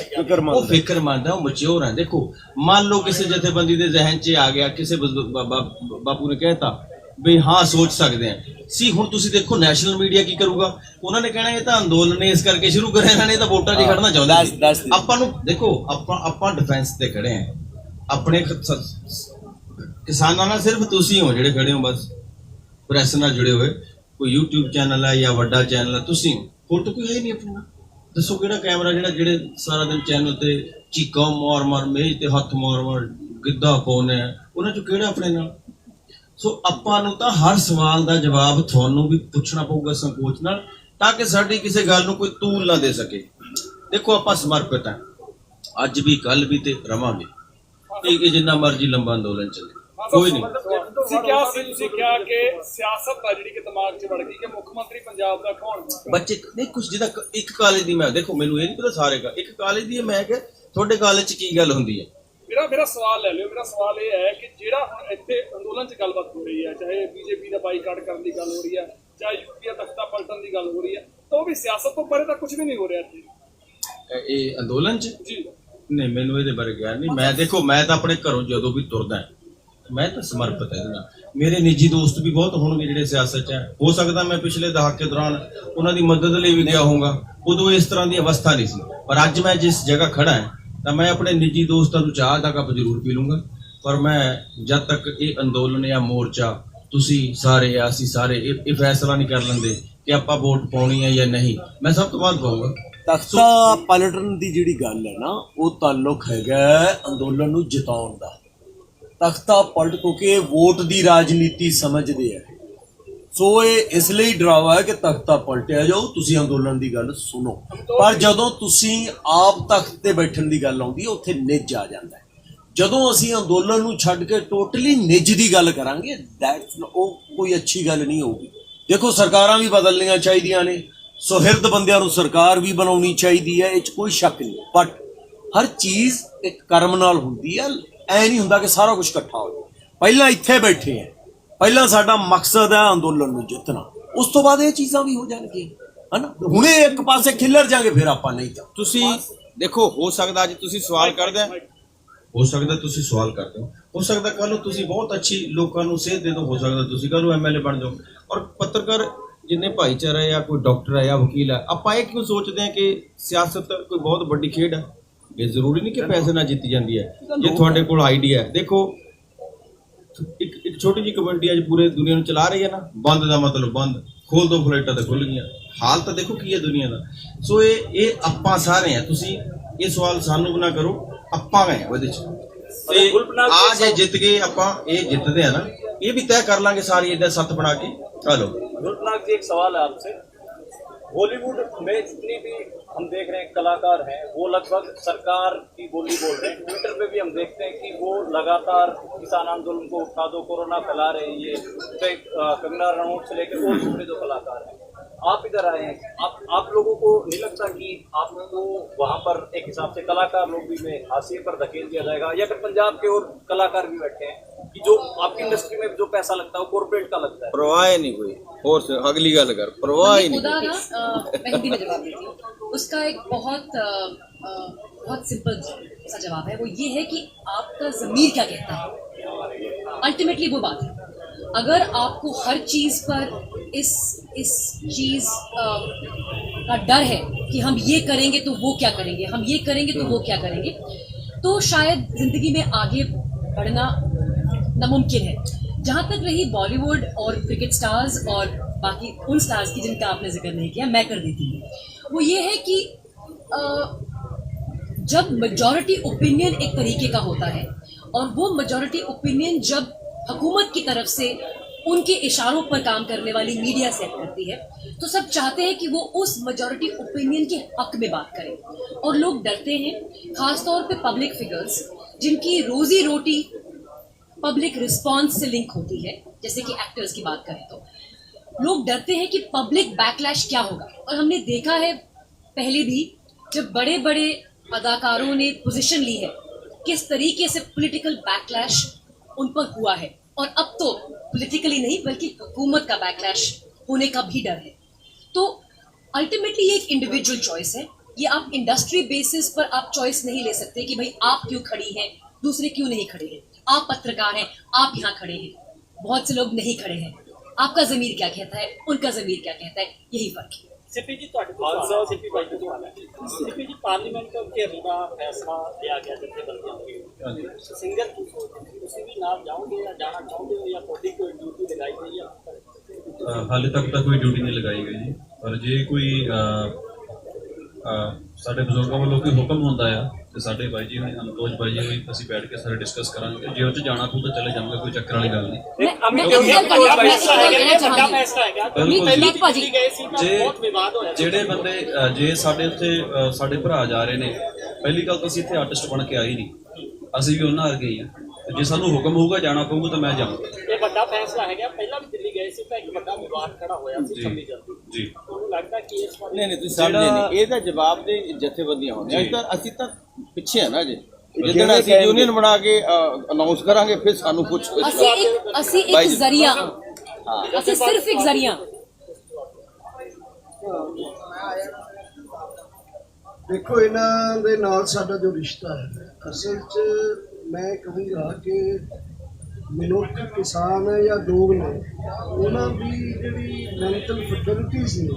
ਉਹ ਫਿਕਰਮੰਦ ਹੈ, ਉਹ ਮੈਚਿਓਰ ਹੈ। ਦੇਖੋ ਮੰਨ ਲਓ ਕਿਸੇ ਜਥੇਬੰਦੀ ਦੇ ਜ਼ਿਹਨ 'ਚ ਆ ਗਿਆ, ਕਿਸੇ ਬਾਪੂ ਨੇ ਕਹਿਤਾ ਵੀ ਹਾਂ ਸੋਚ ਸਕਦੇ ਆ ਸੀ। ਹੁਣ ਤੁਸੀਂ ਦੇਖੋ ਨੈਸ਼ਨਲ ਮੀਡੀਆ ਕੀ ਕਰੂਗਾ, ਉਹਨਾਂ ਨੇ ਕਹਿਣਾ ਇਹ ਤਾਂ ਅੰਦੋਲਨ ਨੇ ਇਸ ਕਰਕੇ ਸ਼ੁਰੂ ਕਰਿਆ, ਇਹਨਾਂ ਨੇ ਤਾਂ ਵੋਟਾਂ 'ਚ ਖੜਨਾ ਚਾਹੁੰਦੇ ਸੀ। ਆਪਾਂ ਨੂੰ ਦੇਖੋ ਆਪਾਂ ਡਿਫੈਂਸ ਤੇ ਖੜੇ ਆ, ਆਪਣੇ ਕਿਸਾਨਾਂ ਨਾਲ ਸਿਰਫ ਤੁਸੀਂ ਹੋ ਜਿਹੜੇ ਖੜੇ ਹੋ, ਬਸ ਪ੍ਰੈਸ ਨਾਲ ਜੁੜੇ ਹੋਏ, ਕੋਈ YouTube ਚੈਨਲ ਹੈ ਜਾਂ ਵੱਡਾ ਚੈਨਲ ਹੈ, ਤੁਸੀਂ ਹੋਰ ਤਾਂ ਕੋਈ ਹੈ ਹੀ ਨਹੀਂ ਆਪਣਾ। ਦੱਸੋ ਕਿਹੜਾ ਕੈਮਰਾ ਜਿਹੜੇ ਸਾਰਾ ਦਿਨ ਚੈਨਲ ਤੇ ਚੀਕਾਂ ਮਾਰ ਮੇਜ਼ ਤੇ ਹੱਥ ਮਾਰ ਗਿੱਧਾ ਪਾਉਂਦੇ ਆ, ਉਹਨਾਂ ਚੋਂ ਕਿਹੜਾ ਆਪਣੇ ਨਾਲ। ਸੋ ਆਪਾਂ ਨੂੰ ਤਾਂ ਹਰ ਸਵਾਲ ਦਾ ਜਵਾਬ ਤੁਹਾਨੂੰ ਵੀ ਪੁੱਛਣਾ ਪਊਗਾ ਸੰਕੋਚ ਨਾਲ, ਤਾਂ ਕਿ ਸਾਡੀ ਕਿਸੇ ਗੱਲ ਨੂੰ ਕੋਈ ਤੂਲ ਨਾ ਦੇ ਸਕੇ। ਦੇਖੋ ਆਪਾਂ ਸਮਰਪਿਤ ਹਾਂ, ਅੱਜ ਵੀ ਕੱਲ ਵੀ ਤੇ ਰਵਾਂਗੇ। ਇਹ ਜਿੰਨਾ ਮਰਜ਼ੀ ਲੰਬਾ ਅੰਦੋਲਨ ਚੱਲੇ, ਕੋਈ ਨਹੀਂ। ਤੁਸੀਂ ਕਿਹਾ ਕਿ ਸਿਆਸਤ ਦਾ ਜਿਹੜੀ ਕਿ ਦਿਮਾਗ 'ਚ ਵੜ ਗਈ ਕਿ ਮੁੱਖ ਮੰਤਰੀ ਪੰਜਾਬ ਦਾ ਕੌਣ ਬੱਚੇ ਨਹੀਂ ਕੁਝ ਜਿਹਦਾ ਇੱਕ ਕਾਲਜ ਦੀ, ਮੈਂ ਦੇਖੋ ਮੈਨੂੰ ਇਹ ਨਹੀਂ ਪਤਾ ਸਾਰੇ ਦਾ, ਇੱਕ ਕਾਲਜ ਦੀ ਮੈਂ ਕਿ ਤੁਹਾਡੇ ਕਾਲਜ 'ਚ ਕੀ ਗੱਲ ਹੁੰਦੀ ਹੈ। ਮੇਰਾ ਸਵਾਲ ਲੈ ਲਿਓ। ਮੇਰਾ ਸਵਾਲ ਇਹ ਹੈ ਕਿ ਜਿਹੜਾ ਹੁਣ ਇੱਥੇ ਅੰਦੋਲਨ 'ਚ ਗੱਲਬਾਤ ਹੋ ਰਹੀ ਹੈ, ਚਾਹੇ ਬੀਜੇਪੀ ਦਾ ਬਾਈਕਾਟ ਕਰਨ ਦੀ ਗੱਲ ਹੋ ਰਹੀ ਹੈ, ਚਾਹੇ ਯੂਪੀ ਦਾ ਤਖਤਾ ਪਲਟਣ ਦੀ ਗੱਲ ਹੋ ਰਹੀ ਹੈ, ਤਾਂ ਉਹ ਵੀ ਸਿਆਸਤ ਤੋਂ ਪਰੇ ਤਾਂ ਕੁਝ ਵੀ ਨਹੀਂ ਹੋ ਰਿਹਾ ਇੱਥੇ ਇਹ ਅੰਦੋਲਨ 'ਚ ਜੀ। ਨਹੀਂ, ਮੈਨੂੰ ਇਹਦੇ ਬਾਰੇ ਗਿਆਨ ਨਹੀਂ। ਮੈਂ ਦੇਖੋ, ਮੈਂ ਤਾਂ ਆਪਣੇ ਘਰੋਂ ਜਦੋਂ ਵੀ ਤੁਰਦਾ ਮੈਂ ਤਾਂ ਸਮਰਪਿਤ ਹੈ ਇਹਦੇ ਨਾਲ। ਮੇਰੇ ਨਿੱਜੀ ਦੋਸਤ ਵੀ ਬਹੁਤ ਹੋਣਗੇ ਜਿਹੜੇ ਸਿਆਸਤ 'ਚ ਹੈ, ਹੋ ਸਕਦਾ ਮੈਂ ਪਿਛਲੇ ਦਹਾਕੇ ਦੌਰਾਨ ਉਹਨਾਂ ਦੀ ਮਦਦ ਲਈ ਵੀ ਗਿਆ ਹੋਊਗਾ, ਉਦੋਂ ਇਸ ਤਰ੍ਹਾਂ ਦੀ ਅਵਸਥਾ ਨਹੀਂ ਸੀ। ਪਰ ਅੱਜ ਮੈਂ ਜਿਸ ਜਗ੍ਹਾ ਖੜਾ ਹਾਂ ਤਾਂ ਮੈਂ ਆਪਣੇ ਨਿੱਜੀ ਦੋਸਤਾਂ ਨੂੰ ਚਾਹ ਦਾ ਕੱਪ ਜ਼ਰੂਰ ਪੀ ਲੂੰਗਾ, ਪਰ ਮੈਂ ਜਦ ਤੱਕ ਇਹ ਅੰਦੋਲਨ ਜਾਂ ਮੋਰਚਾ ਤੁਸੀਂ ਸਾਰੇ ਜਾਂ ਅਸੀਂ ਸਾਰੇ ਇਹ ਫੈਸਲਾ ਨਹੀਂ ਕਰ ਲੈਂਦੇ ਕਿ ਆਪਾਂ ਵੋਟ ਪਾਉਣੀ ਹੈ ਜਾਂ ਨਹੀਂ, ਮੈਂ ਸਭ ਤੋਂ ਬਾਅਦ ਪਾਊਂਗਾ। ਤਖਤਾ ਪਲਟਣ ਦੀ ਜਿਹੜੀ ਗੱਲ ਹੈ ਨਾ, ਉਹ ਤਾਲੁਕ ਹੈਗਾ ਅੰਦੋਲਨ ਨੂੰ ਜਿਤਾਉਣ ਦਾ। ਤਖਤਾ ਪਲਟ ਕਿਉਂਕਿ ਵੋਟ ਦੀ ਰਾਜਨੀਤੀ ਸਮਝਦੇ ਆ, ਸੋ ਇਹ ਇਸ ਲਈ ਡਰਾਵਾ ਹੈ ਕਿ ਤਖਤਾ ਪਲਟਿਆ ਜਾਓ, ਤੁਸੀਂ ਅੰਦੋਲਨ ਦੀ ਗੱਲ ਸੁਣੋ। ਪਰ ਜਦੋਂ ਤੁਸੀਂ ਆਪ ਤਖਤ ਤੇ ਬੈਠਣ ਦੀ ਗੱਲ ਆਉਂਦੀ ਹੈ, ਉੱਥੇ ਨਿੱਜ ਆ ਜਾਂਦਾ ਹੈ। ਜਦੋਂ ਅਸੀਂ ਅੰਦੋਲਨ ਨੂੰ ਛੱਡ ਕੇ ਟੋਟਲੀ ਨਿੱਜ ਦੀ ਗੱਲ ਕਰਾਂਗੇ, ਉਹ ਕੋਈ ਅੱਛੀ ਗੱਲ ਨਹੀਂ ਹੋਊਗੀ। ਦੇਖੋ, ਸਰਕਾਰਾਂ ਵੀ ਬਦਲਣੀਆਂ ਚਾਹੀਦੀਆਂ ਨੇ, ਸੁਹਿਰਦ ਬੰਦਿਆਂ ਨੂੰ ਸਰਕਾਰ ਵੀ ਬਣਾਉਣੀ ਚਾਹੀਦੀ ਹੈ, ਇਹ 'ਚ ਕੋਈ ਸ਼ੱਕ ਨਹੀਂ। ਬਟ ਹਰ ਚੀਜ਼ ਇੱਕ ਕਰਮ ਨਾਲ ਹੁੰਦੀ ਹੈ, ਐ ਨਹੀਂ ਹੁੰਦਾ ਕਿ ਸਾਰਾ ਕੁਝ ਇਕੱਠਾ ਹੋ ਜਾਏ। ਪਹਿਲਾਂ ਇੱਥੇ ਬੈਠੇ ਆ, ਪਹਿਲਾਂ ਸਾਡਾ ਮਕਸਦ ਹੈ ਅੰਦੋਲਨ ਨੂੰ ਜਿੱਤਣਾ, ਉਸ ਤੋਂ ਬਾਅਦ ਇਹ ਚੀਜ਼ਾਂ ਵੀ ਹੋ ਜਾਣਗੀਆਂ, ਹਨਾ। ਹੁਣੇ ਇੱਕ ਪਾਸੇ ਖਿੱਲਰ ਜਾਗੇ, ਫਿਰ ਆਪਾਂ ਨਹੀਂ ਤਾਂ। ਤੁਸੀਂ ਦੇਖੋ, ਹੋ ਸਕਦਾ ਅੱਜ ਤੁਸੀਂ ਸਵਾਲ ਕਰਦੇ ਹੋ ਸਕਦਾ ਕੱਲ ਨੂੰ ਤੁਸੀਂ ਬਹੁਤ ਅੱਛੀ ਲੋਕਾਂ ਨੂੰ ਸੇਧ ਦੇ ਦਿਓ, ਹੋ ਸਕਦਾ ਤੁਸੀਂ ਕੱਲ ਨੂੰ MLA ਬਣ ਜਾਓ। ਔਰ ਪੱਤਰਕਾਰ ਜਿੰਨੇ ਭਾਈਚਾਰਾ ਹੈ ਜਾਂ ਕੋਈ ਡਾਕਟਰ ਹੈ ਜਾਂ ਵਕੀਲ ਹੈ, ਆਪਾਂ ਇਹ ਕਿਉਂ ਸੋਚਦੇ ਹਾਂ ਕਿ ਸਿਆਸਤ ਕੋਈ ਬਹੁਤ ਵੱਡੀ ਖੇਡ ਹੈ। ਇਹ ਜ਼ਰੂਰੀ ਨਹੀਂ ਕਿ ਪੈਸੇ ਨਾਲ ਜਿੱਤੀ ਜਾਂਦੀ ਹੈ। ਜੇ ਤੁਹਾਡੇ ਕੋਲ ਆਈਡੀਆ ਹੈ, ਦੇਖੋ ਇੱਕ ਛੋਟੀ ਜਿਹੀ ਕਮੇਟੀ ਅੱਜ ਪੂਰੇ ਦੁਨੀਆ ਨੂੰ ਚਲਾ ਰਹੀ ਹੈ ਨਾ, ਬੰਦ ਦਾ ਮਤਲਬ ਬੰਦ, ਖੋਲ ਦੋ ਫਲਾਈਟਾਂ ਤਾਂ ਖੁੱਲ ਗਈਆਂ, ਹਾਲ ਤਾਂ ਦੇਖੋ ਕੀ ਹੈ ਦੁਨੀਆ ਦਾ। ਸੋ ਇਹ ਆਪਾਂ ਸਾਰੇ ਆ, ਤੁਸੀਂ ਇਹ ਸਵਾਲ ਸਾਨੂੰ ਵੀ ਨਾ ਕਰੋ, ਆਪਾਂ ਗਏ ਉਹਦੇ 'ਚ ਤੇ ਆ ਜੇ ਜਿੱਤ ਗਏ ਆਪਾਂ, ਇਹ ਜਿੱਤਦੇ ਆ ਨਾ, ये भी तय कर लांगे सारी इधर सत बना के। हेलो रुद्रनाथ जी, एक सवाल है आपसे। बॉलीवुड में जितनी भी हम देख रहे हैं कलाकार हैं, वो लगभग सरकार की बोली बोल रहे हैं। ट्विटर पे भी हम देखते हैं कि वो लगातार किसान आंदोलन को उठा दो, कोरोना फैला रहे हैं। ये कंगना रनौत से लेकर और दूसरे जो कलाकार हैं, आप इधर आए हैं, आप लोगों को नहीं लगता कि आपको वहाँ पर एक हिसाब से कलाकार लोग भी में हाशिए पर धकेल दिया जाएगा, या फिर पंजाब के और कलाकार भी बैठे हैं कि जो आपकी इंडस्ट्री में जो पैसा लगता है वो कॉर्पोरेट का लगता है? परवाह नहीं कोई, और से अगली गल कर, परवाह ही नहीं। मैं हिंदी में जवाब देती हूँ। उसका एक बहुत सिंपल सा जवाब है, वो ये है कि आपका ज़मीर क्या कहता है। अल्टीमेटली वो बात है, अगर आपको हर चीज़ पर इस चीज़ का डर है कि हम ये करेंगे तो वो क्या करेंगे, हम ये करेंगे तो वो क्या करेंगे, तो शायद ज़िंदगी में आगे बढ़ना नामुमकिन है। जहाँ तक रही बॉलीवुड और क्रिकेट स्टार्स और बाकी उन स्टार्स की जिनका आपने जिक्र नहीं किया, मैं कर देती हूँ, वो ये है कि जब मेजॉरिटी ओपिनियन एक तरीके का होता है और वो मेजॉरिटी ओपिनियन जब हुकूमत की तरफ से उनके इशारों पर काम करने वाली मीडिया सेट करती है, तो सब चाहते हैं कि वो उस मेजॉरिटी ओपिनियन के हक में बात करें। और लोग डरते हैं, खासतौर पे पब्लिक फिगर्स जिनकी रोजी रोटी पब्लिक रिस्पॉन्स से लिंक होती है, जैसे कि एक्टर्स की बात करें तो लोग डरते हैं कि पब्लिक बैकलैश क्या होगा। और हमने देखा है पहले भी, जब बड़े बड़े अदाकारों ने पोजीशन ली है, किस तरीके से पॉलिटिकल बैकलैश उन पर हुआ है। और अब तो पॉलिटिकली नहीं बल्कि हुकूमत का बैकलैश होने का भी डर है। तो अल्टीमेटली ये एक इंडिविजुअल चॉइस है, ये आप इंडस्ट्री बेसिस पर आप चॉइस नहीं ले सकते कि भाई आप क्यों खड़ी हैं, दूसरे क्यों नहीं खड़े हैं। आप पत्रकार हैं, आप यहाँ खड़े हैं, बहुत से लोग नहीं खड़े हैं। आपका जमीर क्या कहता है, उनका जमीर क्या कहता है, यही फर्क है। ਸਿੱਪੀ ਜੀ ਤੁਹਾਡੇ ਕੋਲ ਸਵਾਲ ਹੈ, ਸਿੱਪੀ ਬਾਈ ਤੋਂ ਸਵਾਲ ਹੈ। ਸਿੱਪੀ ਜੀ ਪਾਰਲੀਮੈਂਟ ਤੋਂ ਘੇਰਨ ਦਾ ਫੈਸਲਾ ਲਿਆ ਗਿਆ ਜਥੇਬੰਦੀਆਂ ਨੂੰ, ਸਿੰਗਲ ਤੁਸੀਂ ਵੀ ਨਾਲ ਜਾਓਗੇ ਜਾਂ ਜਾਣਾ ਚਾਹੁੰਦੇ ਹੋ, ਜਾਂ ਤੁਹਾਡੀ ਕੋਈ ਡਿਊਟੀ ਲਗਾਈ ਗਈ ਹੈ? ਹਾਲੇ ਤੱਕ ਤਾਂ ਕੋਈ ਡਿਊਟੀ ਨਹੀਂ ਲਗਾਈ ਗਈ ਜੀ, ਪਰ ਜੇ ਕੋਈ ਸਾਡੇ ਬਜ਼ੁਰਗਾਂ ਵੱਲੋਂ ਕੋਈ ਹੁਕਮ ਹੁੰਦਾ ਆ ਤੇ ਸਾਡੇ ਬਾਈ ਜੀ ਹੋਣੀ, ਅਨਤੋਜ ਬਾਈ ਜੀ ਹੋਣੀ, ਅਸੀਂ ਬੈਠ ਕੇ ਸਾਰੇ ਡਿਸਕਸ ਕਰਾਂਗੇ। ਜੇ ਉਹ 'ਚ ਜਾਣਾ ਪਊ ਤਾਂ ਚਲੇ ਜਾਵਾਂਗੇ, ਕੋਈ ਚੱਕਰ ਵਾਲੀ ਗੱਲ ਨਹੀਂ। ਜਿਹੜੇ ਬੰਦੇ ਜੇ ਸਾਡੇ ਉੱਥੇ ਸਾਡੇ ਭਰਾ ਜਾ ਰਹੇ ਨੇ, ਪਹਿਲੀ ਗੱਲ ਤਾਂ ਅਸੀਂ ਇੱਥੇ ਆਰਟਿਸਟ ਬਣ ਕੇ ਆਏ ਨਹੀਂ, ਅਸੀਂ ਵੀ ਉਹਨਾਂ ਵਰਗੇ ਹੀ ਆ। ਜੇ ਸਾਨੂੰ ਹੁਕਮ ਹੋਊਗਾ ਜਾਣਾ ਪਊਗਾ ਤਾਂ ਮੈਂ ਜਾਵਾਂਗਾ। ਇਹ ਵੱਡਾ ਫੈਸਲਾ ਹੈਗਾ, ਪਹਿਲਾਂ ਵੀ ਦਿੱਲੀ ਗਏ ਸੀ ਤਾਂ ਇੱਕ ਵੱਡਾ ਵਿਵਾਦ ਖੜਾ ਹੋਇਆ ਸੀ 26 ਜਨਵਰੀ ਜੀ। ਤੁਹਾਨੂੰ ਲੱਗਦਾ ਕਿ ਇਸ ਵਾਰ ਨਹੀਂ ਤੁਸੀਂ ਸਮਝੇ ਨਹੀਂ, ਇਹਦਾ ਜਵਾਬ ਦੇ ਜਥੇਬੰਦੀਆਂ ਹੋਣੀਆਂ। ਅਸੀਂ ਤਾਂ ਪਿੱਛੇ ਆ ਨਾ ਜੀ, ਜਿੱਦਣ ਅਸੀਂ ਯੂਨੀਅਨ ਬਣਾ ਕੇ ਅਨਾਉਂਸ ਕਰਾਂਗੇ ਫਿਰ ਸਾਨੂੰ ਪੁੱਛ ਅਸੀਂ ਇੱਕ ਜ਼ਰੀਆ, ਅਸੀਂ ਸਿਰਫ ਇੱਕ ਜ਼ਰੀਆ। ਦੇਖੋ ਇਹਨਾਂ ਦੇ ਨਾਲ ਸਾਡਾ ਜੋ ਰਿਸ਼ਤਾ ਹੈ, ਅਸਲ 'ਚ ਮੈਂ ਕਹੂੰਗਾ ਕਿ ਮਨੁੱਖ ਕਿਸਾਨ ਹੈ ਜਾਂ ਲੋਕ ਨੇ, ਉਹਨਾਂ ਦੀ ਜਿਹੜੀ ਮੈਂਟਲ ਫੈਸਿਲਿਟੀਜ਼ ਨੇ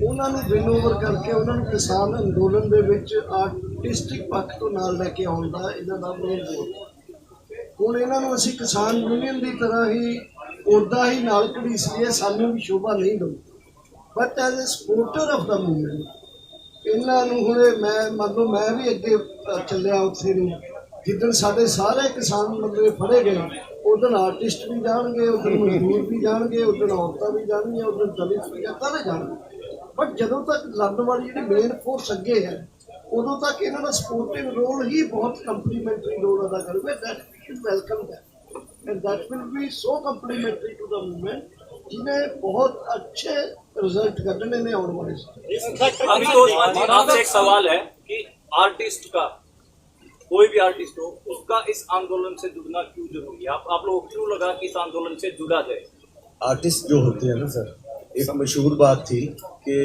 ਉਹਨਾਂ ਨੂੰ ਵਿਨ ਓਵਰ ਕਰਕੇ ਉਹਨਾਂ ਨੂੰ ਕਿਸਾਨ ਅੰਦੋਲਨ ਦੇ ਵਿੱਚ ਆਰਟਿਸਟਿਕ ਪੱਖ ਤੋਂ ਨਾਲ ਲੈ ਕੇ ਆਉਣ ਦਾ ਇਹਨਾਂ ਦਾ ਮੇਨ ਰੋਲ। ਹੁਣ ਇਹਨਾਂ ਨੂੰ ਅਸੀਂ ਕਿਸਾਨ ਯੂਨੀਅਨ ਦੀ ਤਰ੍ਹਾਂ ਹੀ ਉੱਦਾਂ ਹੀ ਨਾਲ ਘੜੀਸ ਲਈਏ, ਸਾਨੂੰ ਵੀ ਸ਼ੋਭਾ ਨਹੀਂ ਦਊ। But as a supporter of the movement ਇਹਨਾਂ ਨੂੰ ਹੁਣੇ ਮੈਂ ਮੰਨ ਲਓ ਮੈਂ ਵੀ ਅੱਗੇ ਚੱਲਿਆ ਉੱਥੇ ਨੂੰ, ਜਿੱਦਣ ਸਾਡੇ ਸਾਰੇ ਕਿਸਾਨ ਬੰਦੇ ਫੜੇ ਗਏ ਉਦੋਂ ਆਰਟਿਸਟ ਵੀ ਜਾਣਗੇ, ਉਦੋਂ ਮਜ਼ਦੂਰ ਵੀ ਜਾਣਗੇ, ਉਦੋਂ ਔਰਤਾਂ ਵੀ ਜਾਣਗੀਆਂ, ਉਦੋਂ ਦਲਿਤ ਵੀ ਸਾਰੇ ਜਾਣਗੇ। ਬਟ ਜਦੋਂ ਤੱਕ ਲੜਨ ਵਾਲੀ ਜਿਹੜੀ ਮੇਨ ਫੋਰਸ ਅੱਗੇ ਹੈ, ਉਦੋਂ ਤੱਕ ਇਹਨਾਂ ਦਾ ਸਪੋਰਟਿਵ ਰੋਲ ਹੀ ਬਹੁਤ ਕੰਪਲੀਮੈਂਟਰੀ ਰੋਲ ਅਦਾ ਕਰੂਗਾ। That should welcome that and that will be so complementary to the movement, जिन्हें बहुत अच्छे रिजल्ट करने में आने वाले समय। अभी तो आपसे एक सवाल है कि आर्टिस्ट का, कोई भी आर्टिस्ट हो, उसका इस आंदोलन से जुड़ना क्यों जरूरी है? आप लोगों को क्यों लगा कि इस आंदोलन से जुड़ा जाए? आर्टिस्ट जो होते हैं ना सर, एक मशहूर बात थी कि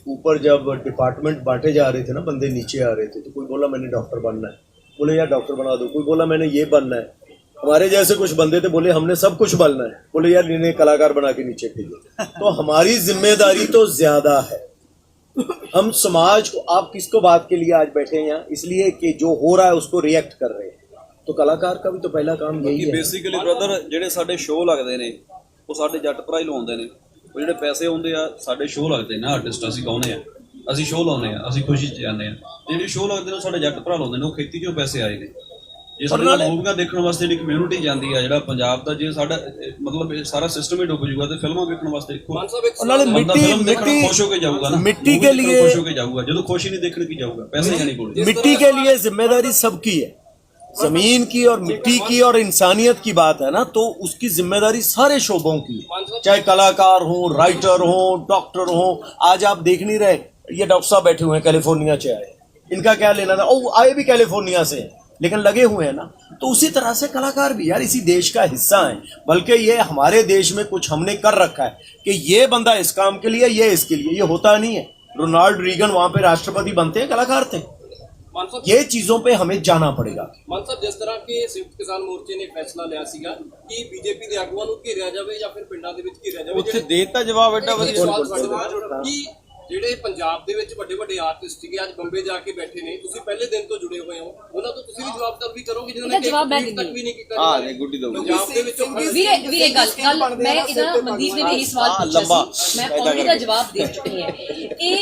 ऊपर जब डिपार्टमेंट बांटे जा रहे थे ना, बंदे नीचे आ रहे थे, तो कोई बोला मैंने डॉक्टर बनना है, बोले यार डॉक्टर बना दो, कोई बोला मैंने ये बनना है। हमारे जैसे कुछ बंदे थे, बोले हमने सब कुछ बनना है, बोले यार इन्हें कलाकार बना के नीचे भेजो। तो हमारी जिम्मेदारी तो ज्यादा है। हम समाज को, आप किसको बात के लिए आज बैठे हैं यहाँ, इसलिए कि जो हो रहा है उसको रिएक्ट कर रहे हैं। तो कलाकार का भी तो पहला काम यही है। ਬੇਸਿਕਲੀ ਬ੍ਰਦਰ ਜਿਹੜੇ ਸਾਡੇ ਸ਼ੋਅ ਲੱਗਦੇ ਨੇ ਉਹ ਸਾਡੇ ਜੱਟ ਭਰਾ ਹੀ ਲਾਉਂਦੇ ਨੇ, ਉਹ ਜਿਹੜੇ ਪੈਸੇ ਆਉਂਦੇ ਆ ਸਾਡੇ ਸ਼ੋਅ ਲੱਗਦੇ ਨੇ, ਆਰਟਿਸਟ ਅਸੀਂ ਗਾਉਂਦੇ ਆ, ਅਸੀਂ ਸ਼ੋਅ ਲਾਉਂਦੇ ਆ, ਅਸੀਂ ਖੁਸ਼ੀ 'ਚ ਜਾਂਦੇ ਆ। ਜਿਹੜੇ ਸ਼ੋਅ ਲੱਗਦੇ ਨੇ ਉਹ ਸਾਡੇ ਜੱਟ ਭਰਾ ਲਾਉਂਦੇ ਨੇ, ਉਹ ਖੇਤੀ 'ਚੋਂ ਪੈਸੇ ਆਏ ਨੇ। ਜੇ ਸਾਡੇ ਮੂਵੀਆਂ ਦੇਖਣ ਵਾਸਤੇ ਜਿਹੜੀ ਕਮਿਊਨਿਟੀ ਜਾਂਦੀ ਆ ਜਿਹੜਾ ਪੰਜਾਬ ਦਾ, ਜੇ ਸਾਡਾ ਮਤਲਬ ਸਾਰਾ ਸਿਸਟਮ ਹੀ ਡੁੱਬ ਜੂਗਾ ਤੇ ਫਿਲਮਾਂ ਵੇਖਣ ਵਾਸਤੇ ਖੁਸ਼ ਹੋ ਕੇ ਜਾਊਗਾ ਨਾ, मिट्टी के लिए ਖੁਸ਼ ਹੋ ਕੇ ਜਾਊਗਾ। ਜਦੋਂ ਖੁਸ਼ੀ ਨਹੀਂ ਦੇਖਣ ਕੀ ਜਾਊਗਾ, ਪੈਸੇ ਜਾਣੀ ਕੋਲ। मिट्टी के लिए जिम्मेदारी सबकी है, जमीन की और मिट्टी की और इंसानियत की बात है ना, तो उसकी जिम्मेदारी सारे शोबों की है, चाहे कलाकार हो, राइटर हो, डॉक्टर हो। आज आप देख नहीं रहे, ये डॉक्टर साहब बैठे हुए हैं कैलिफोर्निया से आए, इनका क्या लेना था, ओ आए भी कैलिफोर्निया से लेकिन लगे हुए हैं ना। तो उसी तरह से कलाकार भी यार इसी देश का हिस्सा है, बल्कि ये हमारे देश में कुछ हमने कर रखा है कि ये बंदा इस काम के लिए, ये इसके लिए, ये होता नहीं है। रोनाल्ड रीगन वहां पे राष्ट्रपति बनते हैं, कलाकार थे। ये चीजों पे हमें जाना पड़ेगा। ਮਾਨ ਸਾਹਿਬ, ਜਿਸ ਤਰ੍ਹਾਂ ਕਿ ਸੰਯੁਕਤ ਕਿਸਾਨ ਮੋਰਚੇ ਨੇ ਫੈਸਲਾ ਲਿਆ ਸੀਗਾ ਕਿ ਬੀਜੇਪੀ ਦੇ ਆਗੂਆਂ ਨੂੰ ਘੇਰਿਆ ਜਾਵੇ ਜਾਂ ਫਿਰ ਪਿੰਡਾਂ ਦੇ ਵਿੱਚ ਘੇਰਿਆ ਜਾਵੇ, ਉੱਥੇ ਦੇਤਾ ਜਵਾਬ ਐਡਾ ਵਧੀਆ ਕਿ ਜਿਹੜੇ ਪੰਜਾਬ ਦੇ ਵਿੱਚ ਵੱਡੇ ਵੱਡੇ ਆਰਟਿਸਟ ਸੀਗੇ ਅੱਜ ਬੰਬੇ ਜਾ ਕੇ ਬੈਠੇ ਨੇ, ਤੁਸੀਂ ਪਹਿਲੇ ਦਿਨ ਤੋਂ ਜੁੜੇ ਹੋਏ ਹੋ, ਉਹਨਾਂ ਤੋਂ ਤੁਸੀਂ ਵੀ ਜਵਾਬ ਤਲਬ ਵੀ ਕਰੋਗੇ ਜਿਨ੍ਹਾਂ ਨੇ ਤੱਕ ਵੀ ਨਹੀਂ ਕੀਤਾ। ਹਾਂ ਨਹੀਂ ਗੁੱਡੀ ਦੋ ਪੰਜਾਬ ਦੇ ਵਿੱਚੋਂ ਵੀਰੇ ਗੱਲ ਮੈਂ ਇਹਦਾ ਮਨਦੀਪ ਨੇ ਵੀ ਇਹੀ ਸਵਾਲ ਪੁੱਛਿਆ ਸੀ, ਮੈਂ ਆਲਰੇਡੀ ਦਾ ਜਵਾਬ ਦੇ ਚੁੱਕੀ ਹਾਂ। ਇਹ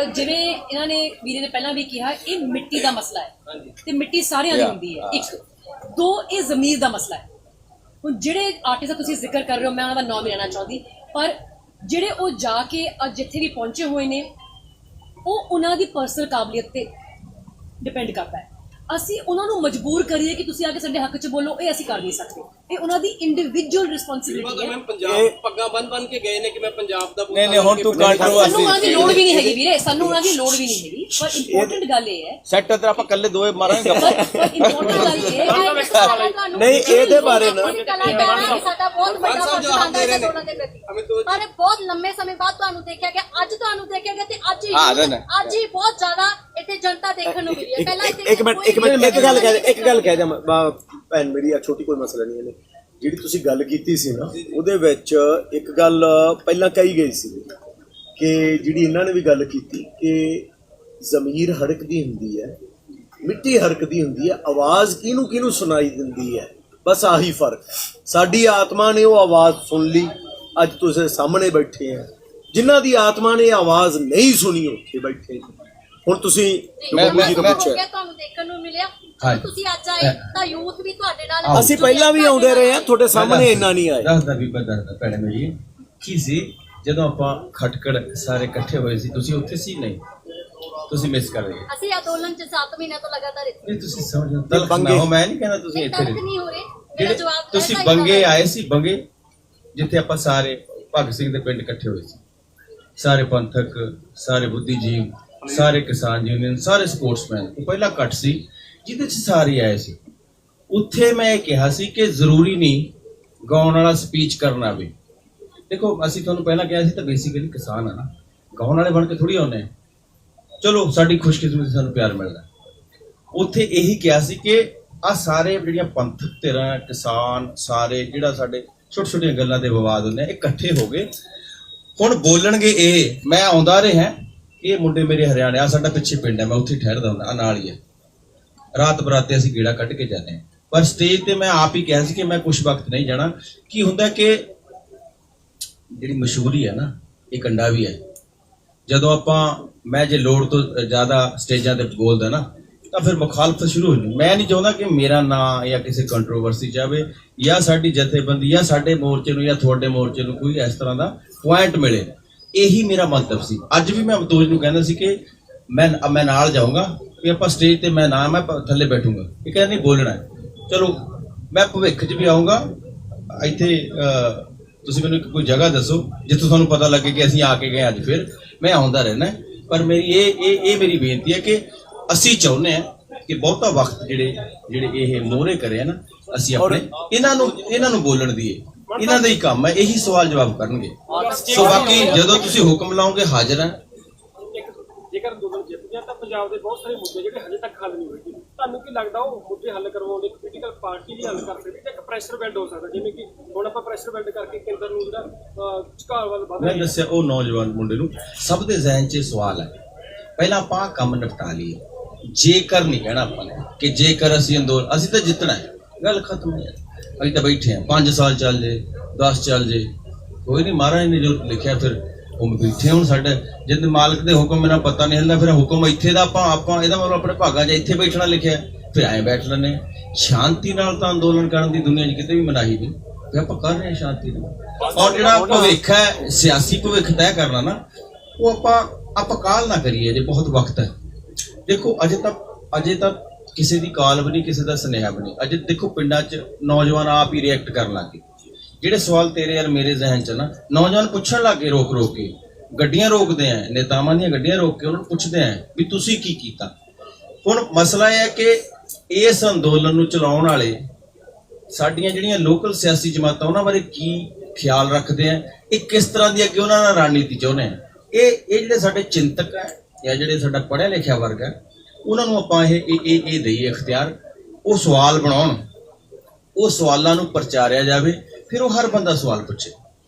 ਜਿਵੇਂ ਇਹਨਾਂ ਨੇ ਵੀਰੇ ਨੇ ਪਹਿਲਾਂ ਵੀ ਕਿਹਾ, ਇਹ ਮਿੱਟੀ ਦਾ ਮਸਲਾ ਹੈ ਤੇ ਮਿੱਟੀ ਸਾਰਿਆਂ ਦੀ ਹੁੰਦੀ ਹੈ। ਇੱਕ ਦੋ, ਇਹ ਜ਼ਮੀਰ ਦਾ ਮਸਲਾ ਹੈ। ਹੁਣ ਜਿਹੜੇ ਆਰਟਿਸਟ ਤੁਸੀਂ ਜ਼ਿਕਰ ਕਰ ਰਹੇ ਹੋ, ਮੈਂ ਉਹਨਾਂ ਦਾ ਨਾਮ ਨਹੀਂ ਲੈਣਾ ਚਾਹੁੰਦੀ, ਪਰ ਜਿਹੜੇ ਉਹ ਜਾ ਕੇ ਅੱਜ ਜਿੱਥੇ ਵੀ ਪਹੁੰਚੇ ਹੋਏ ਨੇ, ਉਹ ਉਹਨਾਂ ਦੀ ਪਰਸਨਲ ਕਾਬਲੀਅਤ ਤੇ ਡਿਪੈਂਡ ਕਰਦਾ ਹੈ। ਅਸੀਂ ਉਹਨਾਂ ਨੂੰ ਮਜਬੂਰ ਕਰੀਏ ਕਿ ਤੁਸੀਂ ਆ ਕੇ ਸਾਡੇ ਹੱਕ 'ਚ ਬੋਲੋ, ਇਹ ਅਸੀਂ ਕਰ ਨਹੀਂ ਸਕਦੇ। ਇਹ ਉਹਨਾਂ ਦੀ ਇੰਡੀਵਿਜੂਅਲ ਰਿਸਪੌਂਸਿਬਿਲਿਟੀ ਹੈ। ਪੰਜਾਬ ਪੱਗਾਂ ਬੰਨ ਕੇ ਗਏ ਨੇ ਕਿ ਮੈਂ ਪੰਜਾਬ ਦਾ ਨਹੀਂ ਹੁਣ ਤੂੰ ਕੰਟਰੋਵਰਸੀ, ਸਾਨੂੰ ਉਹਨਾਂ ਦੀ ਲੋੜ ਵੀ ਨਹੀਂ ਹੈਗੀ ਵੀਰੇ, ਸਾਨੂੰ ਉਹਨਾਂ ਦੀ ਲੋੜ ਵੀ ਨਹੀਂ ਹੈਗੀ। ਪਰ ਇੰਪੋਰਟੈਂਟ ਗੱਲ ਇਹ ਹੈ, ਸੈੱਟ ਤੇ ਆਪਾਂ ਕੱਲੇ ਦੋਏ ਮਾਰਾਂਗੇ। ਪਰ ਇੰਪੋਰਟੈਂਟ ਗੱਲ ਇਹ ਹੈ नहीं ਇਹਦੇ ਬਾਰੇ ਨਾ ਕਲਾਕਾਰਾਂ ਸਾਡਾ ਬਹੁਤ ਵੱਡਾ ਫਰਜ਼ ਆਂਦਾ ਹੈ ਦੋਨਾਂ ਦੇ ਪ੍ਰਤੀ, ਪਰ ਬਹੁਤ ਲੰਮੇ ਸਮੇਂ ਬਾਅਦ ਤੁਹਾਨੂੰ ਦੇਖਿਆ ਗਿਆ, ਅੱਜ ਤੁਹਾਨੂੰ ਦੇਖਿਆ ਗਿਆ ਤੇ ਅੱਜ ਹੀ ਬਹੁਤ ਜ਼ਿਆਦਾ ਇੱਥੇ ਜਨਤਾ ਦੇਖਣ ਨੂੰ ਮਿਲੀ ਹੈ। ਪਹਿਲਾਂ एक मिनट एक गल कह जा भैन मेरी, छोटी कोई मसला नहीं है। ਜਿਹੜੀ ਤੁਸੀਂ ਗੱਲ ਕੀਤੀ ਸੀ ਨਾ ਉਹਦੇ ਵਿੱਚ ਇੱਕ ਗੱਲ ਪਹਿਲਾਂ ਕਹੀ ਗਈ ਸੀ ਕਿ ਜਿਹੜੀ ਇਹਨਾਂ ਨੇ ਵੀ ਗੱਲ ਕੀਤੀ ਕਿ ਜ਼ਮੀਰ ਹੜਕਦੀ ਹੁੰਦੀ ਹੈ, ਮਿੱਟੀ ਹਰਕਦੀ ਹੁੰਦੀ ਹੈ, ਆਵਾਜ਼ ਕਿਹਨੂੰ ਕਿਹਨੂੰ ਸੁਣਾਈ ਦਿੰਦੀ ਹੈ, ਬਸ ਆਹੀ ਫਰਕ। ਸਾਡੀ ਆਤਮਾ ਨੇ ਉਹ ਆਵਾਜ਼ ਸੁਣ ਲਈ, ਅੱਜ ਤੁਸੀਂ ਸਾਹਮਣੇ ਬੈਠੇ ਆ। ਜਿਨ੍ਹਾਂ ਦੀ ਆਤਮਾ ਨੇ ਆਵਾਜ਼ ਨਹੀਂ ਸੁਣੀ ਉੱਥੇ ਬੈਠੇ। ਹੁਣ ਤੁਸੀਂ ਪੁੱਛਿਆ ਤੁਹਾਨੂੰ ਦੇਖਣ ਨੂੰ ਮਿਲਿਆ, ਤੁਸੀਂ ਅੱਜ ਆਏ ਤਾਂ ਯੂਥ ਵੀ ਤੁਹਾਡੇ ਨਾਲ, ਅਸੀਂ ਪਹਿਲਾਂ ਵੀ ਆਉਂਦੇ ਰਹੇ ਆ, ਤੁਹਾਡੇ ਸਾਹਮਣੇ ਇੰਨਾ ਨਹੀਂ ਆਏ। ਦੱਸਦਾ ਵੀ ਦੱਸਦਾ ਭੈਣੇ ਮੇਰੀ ਕੀ ਸੀ, ਜਦੋਂ ਆਪਾਂ ਖਟਕੜ ਸਾਰੇ ਇਕੱਠੇ ਹੋਏ ਸੀ, ਤੁਸੀਂ ਉੱਥੇ ਸੀ? ਨਹੀਂ, ਤੁਸੀਂ ਮਿਸ ਕਰ ਰਹੇ। ਅਸੀਂ ਅੰਦੋਲਨ ਚ 7 ਮਹੀਨਿਆਂ ਤੋਂ ਲਗਾਤਾਰ ਇੱਥੇ। ਨਹੀਂ ਤੁਸੀਂ ਸਮਝੋ, ਤਲਖ ਨਾ ਹੋ, ਮੈਂ ਨਹੀਂ ਕਹਿੰਦਾ ਤੁਸੀਂ ਇੱਥੇ ਰਹੇ। ਨਹੀਂ ਹੋ ਰਹੇ, ਮੇਰਾ ਜਵਾਬ ਤੁਸੀਂ ਬੰਗੇ ਆਏ ਸੀ, ਬੰਗੇ ਜਿੱਥੇ ਆਪਾਂ ਸਾਰੇ ਭਗਤ ਸਿੰਘ ਦੇ ਪਿੰਡ ਇਕੱਠੇ ਹੋਏ ਸੀ, ਸਾਰੇ ਪੰਥਕ, ਸਾਰੇ ਬੁੱਧੀਜੀਵ, ਸਾਰੇ ਕਿਸਾਨ ਯੂਨੀਅਨ, ਸਾਰੇ ਸਪੋਰਟਸਮੈਨ। ਉਹ ਪਹਿਲਾ ਇਕੱਠ ਸੀ ਜਿਹਦੇ ਚ ਸਾਰੇ ਆਏ ਸੀ। ਉੱਥੇ ਮੈਂ ਇਹ ਕਿਹਾ ਸੀ ਕਿ ਜ਼ਰੂਰੀ ਨਹੀਂ ਗਾਉਣ ਵਾਲਾ ਸਪੀਚ ਕਰਨਾ ਵੀ। ਦੇਖੋ ਅਸੀਂ ਤੁਹਾਨੂੰ ਪਹਿਲਾਂ ਕਿਹਾ ਸੀ ਤਾਂ ਬੇਸਿਕਲੀ ਕਿਸਾਨ ਆ ਨਾ, ਗਾਉਣ ਵਾਲੇ ਬਣ ਕੇ ਥੋੜੀ ਆਉਂਦੇ। ਚਲੋ ਸਾਡੀ ਖੁਸ਼ਕਿਸਮਤੀ ਸਾਨੂੰ ਪਿਆਰ ਮਿਲਦਾ। ਉੱਥੇ ਇਹੀ ਕਿਹਾ ਸੀ ਕਿ ਆ ਸਾਰੇ ਜਿਹੜੀਆਂ ਪੰਥਕ ਧਿਰਾਂ, ਕਿਸਾਨ, ਸਾਰੇ ਜਿਹੜਾ ਸਾਡੇ ਛੋਟੇ ਛੋਟੀਆਂ ਗੱਲਾਂ ਦੇ ਵਿਵਾਦ ਹੁੰਦੇ ਆ, ਇਹ ਇਕੱਠੇ ਹੋ ਗਏ। ਹੁਣ ਬੋਲਣਗੇ ਇਹ। ਮੈਂ ਆਉਂਦਾ ਰਿਹਾ, ਇਹ ਮੁੰਡੇ ਮੇਰੇ ਹਰਿਆਣੇ, ਆ ਸਾਡਾ ਪਿੱਛੇ ਪਿੰਡ ਹੈ, ਮੈਂ ਉੱਥੇ ਠਹਿਰਦਾ ਹੁੰਦਾ, ਆ ਨਾਲ ਹੀ ਹੈ। ਰਾਤ ਬਰਾਤੇ ਅਸੀਂ ਗੇੜਾ ਕੱਢ ਕੇ ਜਾਂਦੇ ਹਾਂ। ਪਰ ਸਟੇਜ ਤੇ ਮੈਂ ਆਪ ਹੀ ਕਿਹਾ ਸੀ ਕਿ ਮੈਂ ਕੁਛ ਵਕਤ ਨਹੀਂ ਜਾਣਾ। ਕੀ ਹੁੰਦਾ ਕਿ ਜਿਹੜੀ ਮਸ਼ਹੂਰੀ ਹੈ ਨਾ, ਇਹ ਕੰਡਾ ਵੀ ਹੈ। ਜਦੋਂ ਮੈਂ ਜੇ ਲੋੜ ਤੋਂ ਜ਼ਿਆਦਾ ਸਟੇਜਾਂ ਤੇ ਬੋਲਦਾ ਨਾ, ਤਾਂ ਫਿਰ ਮੁਖਾਲਫਤ ਸ਼ੁਰੂ ਹੋ ਜਾਂਦੀ। ਮੈਂ ਨਹੀਂ ਚਾਹੁੰਦਾ ਕਿ ਮੇਰਾ ਨਾਂ ਜਾਂ ਕਿਸੇ ਕੰਟਰੋਵਰਸੀ ਜਾਵੇ, ਜਾਂ ਸਾਡੀ ਜਥੇਬੰਦੀ ਜਾਂ ਸਾਡੇ ਮੋਰਚੇ ਨੂੰ ਜਾਂ ਤੁਹਾਡੇ ਮੋਰਚੇ ਨੂੰ ਕੋਈ ਇਸ ਤਰ੍ਹਾਂ ਦਾ ਪੁਆਇੰਟ ਮਿਲੇ। ਇਹੀ ਮੇਰਾ ਮੰਤਵ ਸੀ। ਅੱਜ ਵੀ ਮੈਂ ਅਬਤੋਜ ਨੂੰ ਕਹਿੰਦਾ ਸੀ ਕਿ ਮੈਂ ਨਾਲ ਜਾਊਂਗਾ, ਵੀ ਆਪਾਂ ਸਟੇਜ ਤੇ ਮੈਂ ਥੱਲੇ ਬੈਠੂੰਗਾ। ਇਹ ਕਹਿੰਦਾ ਨਹੀਂ ਬੋਲਣਾ। ਚਲੋ ਮੈਂ ਭਵਿੱਖ 'ਚ ਵੀ ਆਊਂਗਾ ਇੱਥੇ। ਤੁਸੀਂ ਮੈਨੂੰ ਕੋਈ ਜਗ੍ਹਾ ਦੱਸੋ ਜਿੱਥੋਂ ਤੁਹਾਨੂੰ ਪਤਾ ਲੱਗੇ ਕਿ ਅਸੀਂ ਆ ਕੇ ਗਏ। ਅੱਜ ਫਿਰ ਮੈਂ ਆਉਂਦਾ ਰਹਿਣਾ। ਪਰ ਮੇਰੀ ਇਹ ਮੇਰੀ ਬੇਨਤੀ ਹੈ ਕਿ ਅਸੀਂ ਚਾਹੁੰਦੇ ਹਾਂ ਕਿ ਬਹੁਤਾ ਵਕਤ ਜਿਹੜੇ ਇਹ ਮੋਹਰੇ ਕਰੇ ਨਾ, ਅਸੀਂ ਆਪਣੇ ਇਹਨਾਂ ਨੂੰ ਬੋਲਣ ਦੀਏ। ਇਹਨਾਂ ਦਾ ਹੀ ਕੰਮ ਹੈ, ਇਹੀ ਸਵਾਲ ਜਵਾਬ ਕਰਨਗੇ। ਸੋ ਬਾਕੀ ਜਦੋਂ ਤੁਸੀਂ ਹੁਕਮ ਲਾਓਗੇ ਹਾਜ਼ਰ ਹਾਂ। ਜੇਕਰ ਅੰਦੋਲਨ ਜਿੱਤ ਗਿਆ ਤਾਂ ਪੰਜਾਬ ਦੇ ਬਹੁਤ ਸਾਰੇ ਮੁੱਦੇ ਜਿਹੜੇ ਹਜੇ ਤੱਕ ਹੱਲ ਨਹੀਂ ਹੋਏ, ਤੁਹਾਨੂੰ ਕੀ ਲੱਗਦਾ ਉਹ ਮੁੱਦੇ ਹੱਲ ਕਰਵਾਉਣ ਲਈ ਪੋਲੀਟੀਕਲ ਪਾਰਟੀ ਵੀ ਹੱਲ ਕਰ ਸਕਦੀ ਹੈ? ਇੱਕ ਪ੍ਰੈਸ਼ਰ ਬਿਲਡ ਹੋ ਸਕਦਾ, ਜਿਵੇਂ ਕਿ ਹੁਣ ਆਪਾਂ ਪ੍ਰੈਸ਼ਰ ਬਿਲਡ ਕਰਕੇ ਕੇਂਦਰ ਨੂੰ ਜਿਹੜਾ ਝੁਕਾਅ ਵੱਲ ਵਧ ਮੈਂ ਦੱਸਿਆ ਉਹ ਨੌਜਵਾਨ ਮੁੰਡੇ ਨੂੰ, ਸਭ ਦੇ ਜ਼ਿਹਨ 'ਚ ਸਵਾਲ ਹੈ। ਪਹਿਲਾਂ ਆਪਾਂ ਕੰਮ ਨਿਪਟਾ ਲਈਏ। ਜੇਕਰ ਨਹੀਂ ਕਹਿਣਾ ਆਪਾਂ ਨੇ ਕਿ ਜੇਕਰ ਅਸੀਂ ਅਸੀਂ ਤਾਂ ਜਿੱਤਣਾ ਹੈ, ਗੱਲ ਖਤਮ ਹੈ। ਅਸੀਂ ਤਾਂ ਬੈਠੇ ਹਾਂ, 5 ਸਾਲ ਚੱਲ ਜੇ, 10 ਚੱਲ ਜੇ, ਕੋਈ ਨਹੀਂ। ਮਹਾਰਾਜ ਨੇ ਜੋ ਲਿਖਿਆ ਫਿਰ ਉਹ ਬੈਠੇ। ਹੁਣ ਸਾਡੇ ਜਿੰਦ ਮਾਲਕ ਦੇ ਹੁਕਮ ਮੈਨੂੰ ਪਤਾ ਨਹੀਂ ਹੁੰਦਾ, ਫਿਰ ਹੁਕਮ ਇੱਥੇ ਦਾ ਆਪਾਂ ਇਹਦਾ ਮਤਲਬ ਆਪਣੇ ਭਾਗਾਂ 'ਚ ਇੱਥੇ ਬੈਠਣਾ ਲਿਖਿਆ, ਫਿਰ ਐਂ ਬੈਠ ਲੈਂਦੇ। ਸ਼ਾਂਤੀ ਨਾਲ ਤਾਂ ਅੰਦੋਲਨ ਕਰਨ ਦੀ ਦੁਨੀਆ 'ਚ ਕਿਤੇ ਵੀ ਮਨਾਹੀ ਨਹੀਂ, ਤੇ ਆਪਾਂ ਕਰ ਰਹੇ ਹਾਂ ਸ਼ਾਂਤੀ ਨਾਲ। ਔਰ ਜਿਹੜਾ ਭਵਿੱਖ ਹੈ, ਸਿਆਸੀ ਭਵਿੱਖ ਤੈਅ ਕਰਨਾ ਨਾ, ਉਹ ਆਪਾਂ ਕਾਲ ਨਾ ਕਰੀਏ। ਜੇ ਬਹੁਤ ਵਕਤ ਹੈ। ਦੇਖੋ ਅਜੇ ਤੱਕ ਕਿਸੇ ਦੀ ਕਾਲ ਵੀ ਨਹੀਂ, ਕਿਸੇ ਦਾ ਸੁਨੇਹਾ ਵੀ ਨਹੀਂ। ਅਜੇ ਦੇਖੋ ਪਿੰਡਾਂ 'ਚ ਨੌਜਵਾਨ ਆਪ ਹੀ ਰਿਐਕਟ ਕਰਨ ਲੱਗ ਗਏ। ਜਿਹੜੇ ਸਵਾਲ ਤੇਰੇ ਯਾਰ ਮੇਰੇ ਜ਼ਿਹਨ 'ਚ ਨਾ, ਨੌਜਵਾਨ ਪੁੱਛਣ ਲੱਗ ਗਏ ਰੋਕ ਕੇ। ਗੱਡੀਆਂ ਰੋਕਦੇ ਆ, ਨੇਤਾਵਾਂ ਦੀਆਂ ਗੱਡੀਆਂ ਰੋਕ ਕੇ ਉਹਨਾਂ ਨੂੰ ਪੁੱਛਦੇ ਆ ਵੀ ਤੁਸੀਂ ਕੀ ਕੀਤਾ। ਹੁਣ ਮਸਲਾ ਇਹ ਹੈ ਕਿ ਇਸ ਅੰਦੋਲਨ ਨੂੰ ਚਲਾਉਣ ਵਾਲੇ ਸਾਡੀਆਂ ਜਿਹੜੀਆਂ ਲੋਕਲ ਸਿਆਸੀ ਜਮਾਤਾਂ, ਉਹਨਾਂ ਬਾਰੇ ਕੀ ਖਿਆਲ ਰੱਖਦੇ ਆ, ਇਹ ਕਿਸ ਤਰ੍ਹਾਂ ਦੀ ਅੱਗੇ ਉਹਨਾਂ ਨਾਲ ਰਣਨੀਤੀ ਚਾਹੁੰਦੇ ਆ। ਇਹ ਜਿਹੜੇ ਸਾਡੇ ਚਿੰਤਕ ਹੈ ਜਾਂ ਜਿਹੜੇ ਸਾਡਾ ਪੜ੍ਹਿਆ ਲਿਖਿਆ ਵਰਗ ਹੈ, ਉਹਨਾਂ ਨੂੰ ਆਪਾਂ ਇਹ ਦਈਏ ਇਖਤਿਆਰ। ਉਹ ਸਵਾਲ ਬਣਾਉਣ, ਉਹ ਸਵਾਲਾਂ ਨੂੰ ਪ੍ਰਚਾਰਿਆ ਜਾਵੇ, ਫਿਰ ਉਹ ਹਰ ਬੰਦਾ ਸਵਾਲ ਪੁੱਛੇ।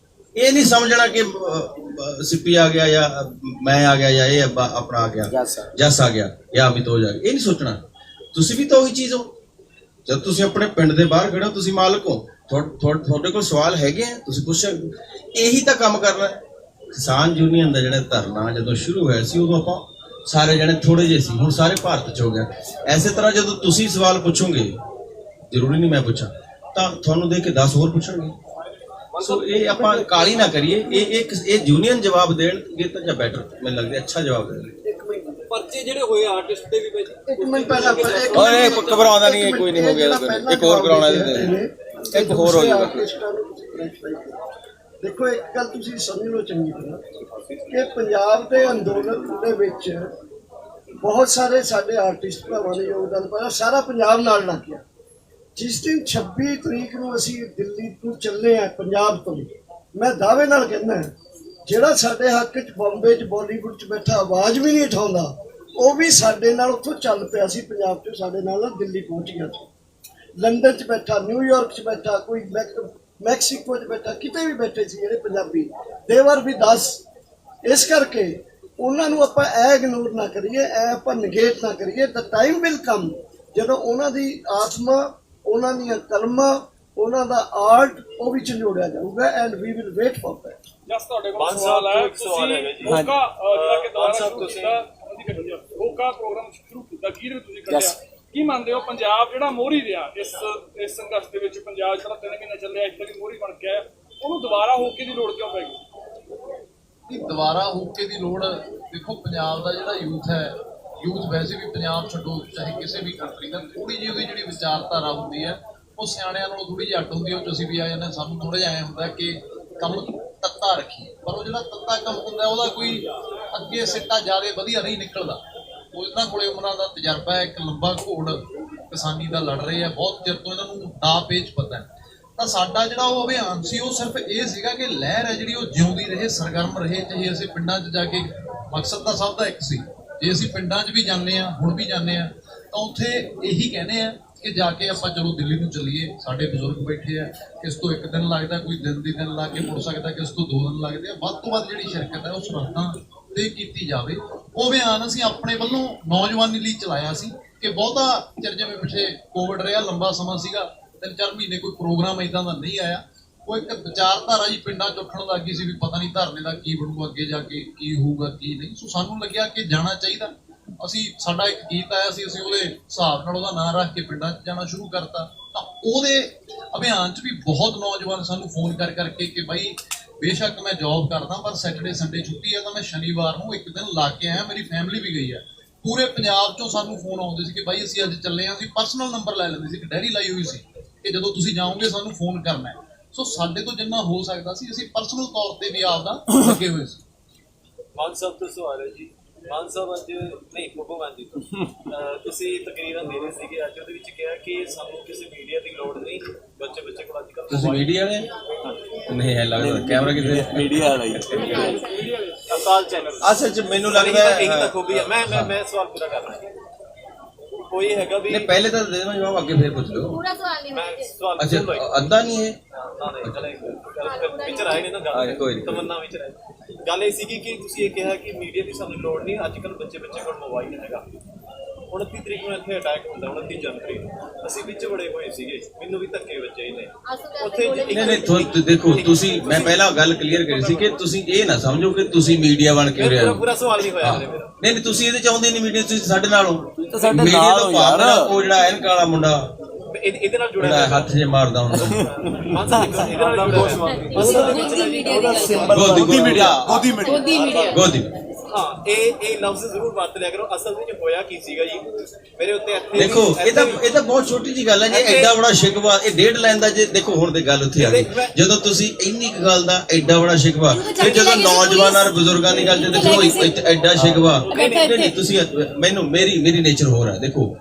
ਇਹ ਨਹੀਂ ਸਮਝਣਾ ਕਿ ਸਿੱਪੀ ਆ ਗਿਆ ਜਾਂ ਮੈਂ ਆ ਗਿਆ ਜਾਂ ਇਹ ਆਪਣਾ ਆ ਗਿਆ, ਜੱਸ ਆ ਗਿਆ ਜਾਂ ਅਮਿਤੋਜ ਆ ਗਿਆ। ਇਹ ਨਹੀਂ ਸੋਚਣਾ। ਤੁਸੀਂ ਵੀ ਤਾਂ ਉਹੀ ਚੀਜ਼ ਹੋ। ਜਦ ਤੁਸੀਂ ਆਪਣੇ ਪਿੰਡ ਦੇ ਬਾਹਰ ਖੜੇ ਹੋ, ਤੁਸੀਂ ਮਾਲਕ ਹੋ, ਤੁਹਾਡੇ ਕੋਲ ਸਵਾਲ ਹੈਗੇ ਆ, ਤੁਸੀਂ ਪੁੱਛ ਸਕਦੇ। ਇਹੀ ਤਾਂ ਕੰਮ ਕਰਨਾ। ਕਿਸਾਨ ਯੂਨੀਅਨ ਦਾ ਜਿਹੜਾ ਧਰਨਾ ਜਦੋਂ ਸ਼ੁਰੂ ਹੋਇਆ ਸੀ, ਉਦੋਂ ਆਪਾਂ ਸਾਰੇ ਜਣੇ ਥੋੜੇ ਜਿਹੇ ਸੀ, ਹੁਣ ਸਾਰੇ ਭਾਰਤ 'ਚ ਹੋ ਗਿਆ। ਐਸੇ ਤਰ੍ਹਾਂ ਜਦੋਂ ਤੁਸੀਂ ਸਵਾਲ ਪੁੱਛੋਗੇ, ਜ਼ਰੂਰੀ ਨਹੀਂ ਮੈਂ ਪੁੱਛਾਂ, ਤਾਂ ਤੁਹਾਨੂੰ ਦੇਖ ਕੇ 10 ਹੋਰ ਪੁੱਛਣਗੇ। ਸੋ ਇਹ ਆਪਾਂ ਕਾਲੀ ਨਾ ਕਰੀਏ। ਇਹ ਯੂਨੀਅਨ ਜਵਾਬ ਦੇਣਗੇ ਤਾਂ ਜਾਂ ਬੈਟਰ ਮੈਨੂੰ ਲੱਗਦਾ ਅੱਛਾ ਜਵਾਬ ਦੇਣਗੇ। ਪਰਚੇ ਜਿਹੜੇ ਹੋਏ ਆਰਟਿਸਟ ਦੇ ਵੀ ਭਾਈ, ਇੱਕ ਮਿੰਟ ਪਹਿਲਾਂ ਓਏ ਘਬਰਾਉਂਦਾ ਨਹੀਂ, ਕੋਈ ਨਹੀਂ ਹੋ ਗਿਆ, ਇੱਕ ਹੋਰ ਕਰਾਉਣਾ ਇੱਕ ਹੋਰ ਹੋ ਜਾਊਗਾ। ਦੇਖੋ ਇੱਕ ਗੱਲ ਤੁਸੀਂ ਸਮਝ ਲਓ ਚੰਗੀ ਤਰ੍ਹਾਂ ਕਿ ਪੰਜਾਬ ਦੇ ਅੰਦੋਲਨ ਦੇ ਵਿੱਚ ਬਹੁਤ ਸਾਰੇ ਸਾਡੇ ਆਰਟਿਸਟ ਭਰਾਵਾਂ ਨੇ ਯੋਗਦਾਨ ਪਾਇਆ। ਸਾਰਾ ਪੰਜਾਬ ਨਾਲ ਲੱਗ ਗਿਆ। ਜਿਸ ਦਿਨ 26 ਤਰੀਕ ਨੂੰ ਅਸੀਂ ਦਿੱਲੀ ਤੋਂ ਚੱਲੇ ਆ ਪੰਜਾਬ ਤੋਂ, ਮੈਂ ਦਾਅਵੇ ਨਾਲ ਕਹਿੰਦਾ ਜਿਹੜਾ ਸਾਡੇ ਹੱਕ 'ਚ ਬੰਬੇ 'ਚ ਬਾਲੀਵੁੱਡ 'ਚ ਬੈਠਾ ਆਵਾਜ਼ ਵੀ ਨਹੀਂ ਉਠਾਉਂਦਾ, ਉਹ ਵੀ ਸਾਡੇ ਨਾਲ ਉੱਥੋਂ ਚੱਲ ਪਿਆ ਸੀ ਪੰਜਾਬ 'ਚ, ਸਾਡੇ ਨਾਲ ਦਿੱਲੀ ਪਹੁੰਚ ਗਿਆ ਸੀ। ਲੰਡਨ 'ਚ ਬੈਠਾ, ਨਿਊਯਾਰਕ 'ਚ ਬੈਠਾ, ਕੋਈ ਮੈਕਸੀਕੋ 'ਚ ਬੈਠਾ, ਕਿਤੇ ਵੀ ਬੈਠੇ ਸੀ ਜਿਹੜੇ ਪੰਜਾਬੀ, ਦੇਵਰ ਵੀ 10। ਇਸ ਕਰਕੇ ਉਹਨਾਂ ਨੂੰ ਆਪਾਂ ਇਹ ਇਗਨੋਰ ਨਾ ਕਰੀਏ, ਇਹ ਆਪਾਂ ਨਿਗੇਟ ਨਾ ਕਰੀਏ। ਤਾਂ ਟਾਈਮ ਵਿਲ ਕਮ ਜਦੋਂ ਉਹਨਾਂ ਦੀ ਆਤਮਾ, ਉਹਨਾਂ ਦੀਆਂ ਕਲਮਾਂ, ਉਹਨਾਂ ਦਾ ਆਰਟ ਉਹ ਵੀ ਝੰਜੋੜਿਆ ਜਾਊਗਾ, and we will wait for that. ਜਸ ਤੁਹਾਡੇ ਕੋਲ ਸਵਾਲ ਹੈ, ਤੁਸੀਂ ਹੋਕਾ ਜਿਹੜਾ ਕਿ ਦੁਬਾਰਾ ਸ਼ੁਰੂ ਕੀਤਾ, ਹੋਕਾ ਪ੍ਰੋਗਰਾਮ ਸ਼ੁਰੂ ਕੀਤਾ, ਗੀਤ ਵੀ ਤੁਸੀਂ ਕੱਢਿਆ, ਕੀ ਮੰਨਦੇ ਹੋ ਪੰਜਾਬ ਜਿਹੜਾ ਮੋਹਰੀ ਰਿਹਾ ਇਸ ਸੰਘਰਸ਼ ਦੇ ਵਿੱਚ, ਪੰਜਾਬ ਜਿਹੜਾ 3 ਮਹੀਨੇ ਚੱਲਿਆ ਇੱਥੇ ਵੀ ਮੋਹਰੀ ਬਣ ਕੇ ਆਇਆ, ਉਹਨੂੰ ਦੁਬਾਰਾ ਹੋਕੇ ਦੀ ਲੋੜ ਕਿਉਂ ਪੈ ਗਈ? ਦੁਬਾਰਾ ਹੋਕੇ ਦੀ ਲੋੜ, ਦੇਖੋ ਪੰਜਾਬ ਦਾ ਜਿਹੜਾ ਯੂਥ ਹੈ, ਯੂਥ ਵੈਸੇ ਵੀ ਪੰਜਾਬ ਛੱਡੋ ਚਾਹੇ ਕਿਸੇ ਵੀ ਕੰਟਰੀ ਦਾ, ਥੋੜੀ ਜਿਹੀ ਉਹਦੀ ਜਿਹੜੀ ਵਿਚਾਰਧਾਰਾ ਹੁੰਦੀ ਹੈ ਉਹ ਸਿਆਣਿਆਂ ਨਾਲੋਂ ਥੋੜੀ ਜਿਹੀ ਅੱਡ ਹੁੰਦੀ ਹੈ। ਉਹ 'ਚ ਅਸੀਂ ਵੀ ਆ ਜਾਂਦੇ, ਸਾਨੂੰ ਥੋੜਾ ਜਿਹਾ ਐਂ ਹੁੰਦਾ ਕਿ ਕੰਮ ਤੱਤਾ ਰੱਖੀਏ, ਪਰ ਉਹ ਜਿਹੜਾ ਤੱਤਾ ਕੰਮ ਹੁੰਦਾ ਉਹਦਾ ਕੋਈ ਅੱਗੇ ਸਿੱਟਾ ਜ਼ਿਆਦਾ ਵਧੀਆ ਨਹੀਂ ਨਿਕਲਦਾ। ਉਹ ਇਹਨਾਂ ਕੋਲੇ ਉਹਨਾਂ ਦਾ ਤਜਰਬਾ ਹੈ, ਇੱਕ ਲੰਬਾ ਘੋੜ ਕਿਸਾਨੀ ਦਾ ਲੜ ਰਹੇ ਆ, ਬਹੁਤ ਚਿਰ ਤੋਂ ਇਹਨਾਂ ਨੂੰ ਦਾ ਪੇਚ ਪਤਾ ਹੈ। ਤਾਂ ਸਾਡਾ ਜਿਹੜਾ ਉਹ ਅਭਿਆਨ ਸੀ ਉਹ ਸਿਰਫ ਇਹ ਸੀਗਾ ਕਿ ਲਹਿਰ ਹੈ ਜਿਹੜੀ ਉਹ ਜਿਉਂਦੀ ਰਹੇ, ਸਰਗਰਮ ਰਹੇ, ਚਾਹੇ ਅਸੀਂ ਪਿੰਡਾਂ 'ਚ ਜਾ ਕੇ, ਮਕਸਦ ਤਾਂ ਸਭ ਦਾ ਇੱਕ ਸੀ, ਜੇ ਅਸੀਂ ਪਿੰਡਾਂ 'ਚ ਵੀ ਜਾਂਦੇ ਹਾਂ, ਹੁਣ ਵੀ ਜਾਂਦੇ ਹਾਂ, ਤਾਂ ਉੱਥੇ ਇਹੀ ਕਹਿੰਦੇ ਆ ਕਿ ਜਾ ਕੇ ਆਪਾਂ ਚਲੋ ਦਿੱਲੀ ਨੂੰ ਚੱਲੀਏ, ਸਾਡੇ ਬਜ਼ੁਰਗ ਬੈਠੇ ਆ, ਕਿਸ ਤੋਂ 1 ਦਿਨ ਲੱਗਦਾ, ਕੋਈ ਦਿਨ ਦੀ ਦਿਨ ਲਾ ਕੇ ਮੁੜ ਸਕਦਾ, ਕਿਸ ਤੋਂ 2 ਦਿਨ ਲੱਗਦੇ ਆ, ਵੱਧ ਤੋਂ ਵੱਧ ਜਿਹੜੀ ਸ਼ਿਰਕਤ ਹੈ ਉਹ ਸਰਹੱਦਾਂ ਤੇ ਕੀਤੀ ਜਾਵੇ। ਉਹ ਬਿਆਨ ਅਸੀਂ ਆਪਣੇ ਵੱਲੋਂ ਨੌਜਵਾਨੀ ਲਈ ਚਲਾਇਆ ਸੀ ਕਿ ਬਹੁਤਾ ਚਿਰ, ਜਿਵੇਂ ਪਿੱਛੇ ਕੋਵਿਡ ਰਿਹਾ, ਲੰਬਾ ਸਮਾਂ ਸੀਗਾ, 3-4 ਮਹੀਨੇ ਕੋਈ ਪ੍ਰੋਗਰਾਮ ਇਦਾਂ ਦਾ ਨਹੀਂ ਆਇਆ। ਉਹ ਇੱਕ ਵਿਚਾਰਧਾਰਾ ਜੀ ਪਿੰਡਾਂ 'ਚ ਉੱਠਣ ਲੱਗੀ ਸੀ ਵੀ ਪਤਾ ਨਹੀਂ ਧਰਨੇ ਦਾ ਕੀ ਬਣੂਗਾ, ਅੱਗੇ ਜਾ ਕੇ ਕੀ ਹੋਊਗਾ ਕੀ ਨਹੀਂ। ਸੋ ਸਾਨੂੰ ਲੱਗਿਆ ਕਿ ਜਾਣਾ ਚਾਹੀਦਾ। ਅਸੀਂ, ਸਾਡਾ ਇੱਕ ਗੀਤ ਆਇਆ ਸੀ, ਅਸੀਂ ਉਹਦੇ ਹਿਸਾਬ ਨਾਲ ਉਹਦਾ ਨਾਂ ਰੱਖ ਕੇ ਪਿੰਡਾਂ 'ਚ ਜਾਣਾ ਸ਼ੁਰੂ ਕਰਤਾ। ਤਾਂ ਉਹਦੇ ਅਭਿਆਨ 'ਚ ਵੀ ਬਹੁਤ ਨੌਜਵਾਨ ਸਾਨੂੰ ਫੋਨ ਕਰਕੇ ਕਿ ਬਾਈ ਬੇਸ਼ੱਕ ਮੈਂ ਜੌਬ ਕਰਦਾ, ਪਰ ਸੈਟਰਡੇ ਸੰਡੇ ਛੁੱਟੀ ਹੈ ਤਾਂ ਮੈਂ ਸ਼ਨੀਵਾਰ ਨੂੰ 1 ਦਿਨ ਲਾ ਕੇ ਆਇਆ, ਮੇਰੀ ਫੈਮਿਲੀ ਵੀ ਗਈ ਹੈ। ਪੂਰੇ ਪੰਜਾਬ 'ਚੋਂ ਸਾਨੂੰ ਫੋਨ ਆਉਂਦੇ ਸੀ ਕਿ ਬਾਈ ਅਸੀਂ ਅੱਜ ਚੱਲੇ ਹਾਂ। ਅਸੀਂ ਪਰਸਨਲ ਨੰਬਰ ਲੈ ਲੈਂਦੇ ਸੀ, ਇੱਕ ਡਾਇਰੀ ਲਾਈ ਹੋਈ ਸੀ ਕਿ ਜਦੋਂ ਤੁਸੀਂ ਜਾਓਗੇ ਸਾਨੂੰ ਫੋਨ ਕਰਨਾ ਹੈ। ਸੋ ਸਾਡੇ ਤੋਂ ਜਿੰਨਾ ਹੋ ਸਕਦਾ ਸੀ ਅਸੀਂ ਪਰਸਨਲ ਤੌਰ ਤੇ ਵੀ ਆਪਦਾ ਲੱਗੇ ਹੋਏ ਸੀ। ਮਾਨ ਸਾਹਿਬ ਤੋਂ ਸਵਾਲ ਹੈ ਜੀ। ਮਾਨ ਸਾਹਿਬ ਅੱਜ ਨਹੀਂ ਭਗਵਾਨ ਜੀ ਤੁਸੀਂ ਤਕਰੀਰਨ ਦੇ ਰਹੇ ਸੀਗੇ, ਅੱਜ ਉਹਦੇ ਵਿੱਚ ਕਿਹਾ ਕਿ ਸਾਨੂੰ ਕਿਸੇ ਮੀਡੀਆ ਦੀ ਲੋੜ ਨਹੀਂ, ਬੱਚੇ ਕੋਲ ਅੱਜ ਕੱਲ੍ਹ ਤੁਸੀਂ ਮੀਡੀਆ ਨੇ ਨਹੀਂ ਹੈ ਲੱਗਦਾ, ਕੈਮਰਾ ਕਿੱਥੇ? ਮੀਡੀਆ ਵਾਲਾ ਹੀ ਅਕਾਲ ਚੈਨਲ ਅਸਲ 'ਚ ਮੈਨੂੰ ਲੱਗਦਾ ਇਹੀ ਤਾਂ ਖੂਬੀ ਹੈ। ਮੈਂ ਸਵਾਲ ਪੂਰਾ ਕਰਨਾ, ਕੋਈ ਹੈਗਾ ਵੀ ਨਹੀਂ, ਪਹਿਲੇ ਤਾਂ ਦੇ ਦੇਵਾਂ ਜਵਾਬ, ਅੱਗੇ ਫਿਰ ਪੁੱਛ ਲਓ। पूरा सवाल नहीं ਮੈਂ होना ਸਵਾਲ ਅੱਛਾ, ਅੱਧਾ ਨਹੀਂ ਹੈ? ਵਿਚਾਰ ਆਏ ਨੇ ਨਾ ਗੱਲ, ਤਮੰਨਾ ਵਿਚਾਰ ਆਏ। ਗੱਲ ਇਹ ਸੀਗੀ ਕਿ ਤੁਸੀਂ ਇਹ ਕਿਹਾ ਕਿ ਮੀਡੀਆ ਦੀ ਸਾਨੂੰ ਲੋੜ ਨਹੀਂ, ਅੱਜ ਕੱਲ੍ਹ ਬੱਚੇ ਕੋਲ ਮੋਬਾਈਲ ਹੈਗਾ। 29 ਤਰੀਕ ਨੂੰ ਇੱਥੇ ਅਟੈਕ ਹੁੰਦਾ, 29 ਜਨਵਰੀ ਨੂੰ ਅਸੀਂ ਵਿੱਚ ਬੜੇ ਹੋਏ ਸੀਗੇ, ਮੈਨੂੰ ਵੀ ਧੱਕੇ ਵੱਜੇ ਨੇ ਉੱਥੇ। ਨਹੀਂ, ਦੇਖੋ ਤੁਸੀਂ, ਮੈਂ ਪਹਿਲਾਂ ਗੱਲ ਕਲੀਅਰ ਕਰੀ ਸੀ ਕਿ ਤੁਸੀਂ ਇਹ ਨਾ ਸਮਝੋ ਕਿ ਤੁਸੀਂ ਮੀਡੀਆ ਬਣ ਕੇ ਹੋ ਰਹੇ ਹੋ। ਪੂਰਾ ਸਵਾਲ ਨਹੀਂ ਹੋਇਆ ਮੇਰਾ। ਨਹੀਂ, ਤੁਸੀਂ ਇਹਦੇ ਚਾਹੁੰਦੇ ਨਹੀਂ ਮੀਡੀਆ, ਤੁਸੀਂ ਸਾਡੇ ਨਾਲ ਹੋ। ਸਾਡੇ ਮੀਡੀਆ ਨਾਲ ਤੋਂ ਹੋ ਭਾਵ ਯਾਰ। ਉਹ ਜਿਹੜਾ ਐਨਕ ਵਾਲਾ ਮੁੰਡਾ ਇਹਦੇ ਨਾਲ ਜੁੜਿਆ ਜਿਹੜਾ ਹੱਥ 'ਚ ਮਾਰਦਾ ਹੁੰਦਾ, ਮਾਨ ਸਾਹਿਬ ਇਹਦੇ ਨਾਲ ਗੋਦੀ ਮੀਡੀਆ, ਗੋਦੀ। ਹਾਂ, ਇਹ ਲਫ਼ਜ਼ ਜ਼ਰੂਰ ਵਰਤ ਲਿਆ ਕਰੋ। ਅਸਲ ਵਿੱਚ ਹੋਇਆ ਕੀ ਸੀਗਾ ਜੀ, ਮੇਰੇ ਉੱਤੇ ਇੱਥੇ ਦੇਖੋ ਇਹ ਤਾਂ ਬਹੁਤ ਛੋਟੀ ਜੀ ਗੱਲ ਹੈ ਜੀ, ਐਡਾ ਬੜਾ ਸ਼ਿਕਵਾ ਇਹ 1.5 ਲਾਈਨ ਦਾ। ਜੇ ਦੇਖੋ ਹੁਣ ਤੇ ਗੱਲ ਉੱਥੇ ਆ ਗਈ, ਜਦੋਂ ਤੁਸੀਂ ਇੰਨੀ ਕੁ ਗੱਲ ਦਾ ਐਡਾ ਬੜਾ ਸ਼ਿਕਵਾ, ਤੇ ਜਦੋਂ ਨੌਜਵਾਨਾਂ ਔਰ ਬਜ਼ੁਰਗਾਂ ਦੀ ਗੱਲ ਤੇ ਦੇਖੋ ਐਡਾ ਸ਼ਿਕਵਾ, ਨਹੀਂ ਤੁਸੀਂ ਮੈਨੂੰ, ਮੇਰੀ ਨੇਚਰ ਹੋਰ ਹੈ। ਦੇਖੋ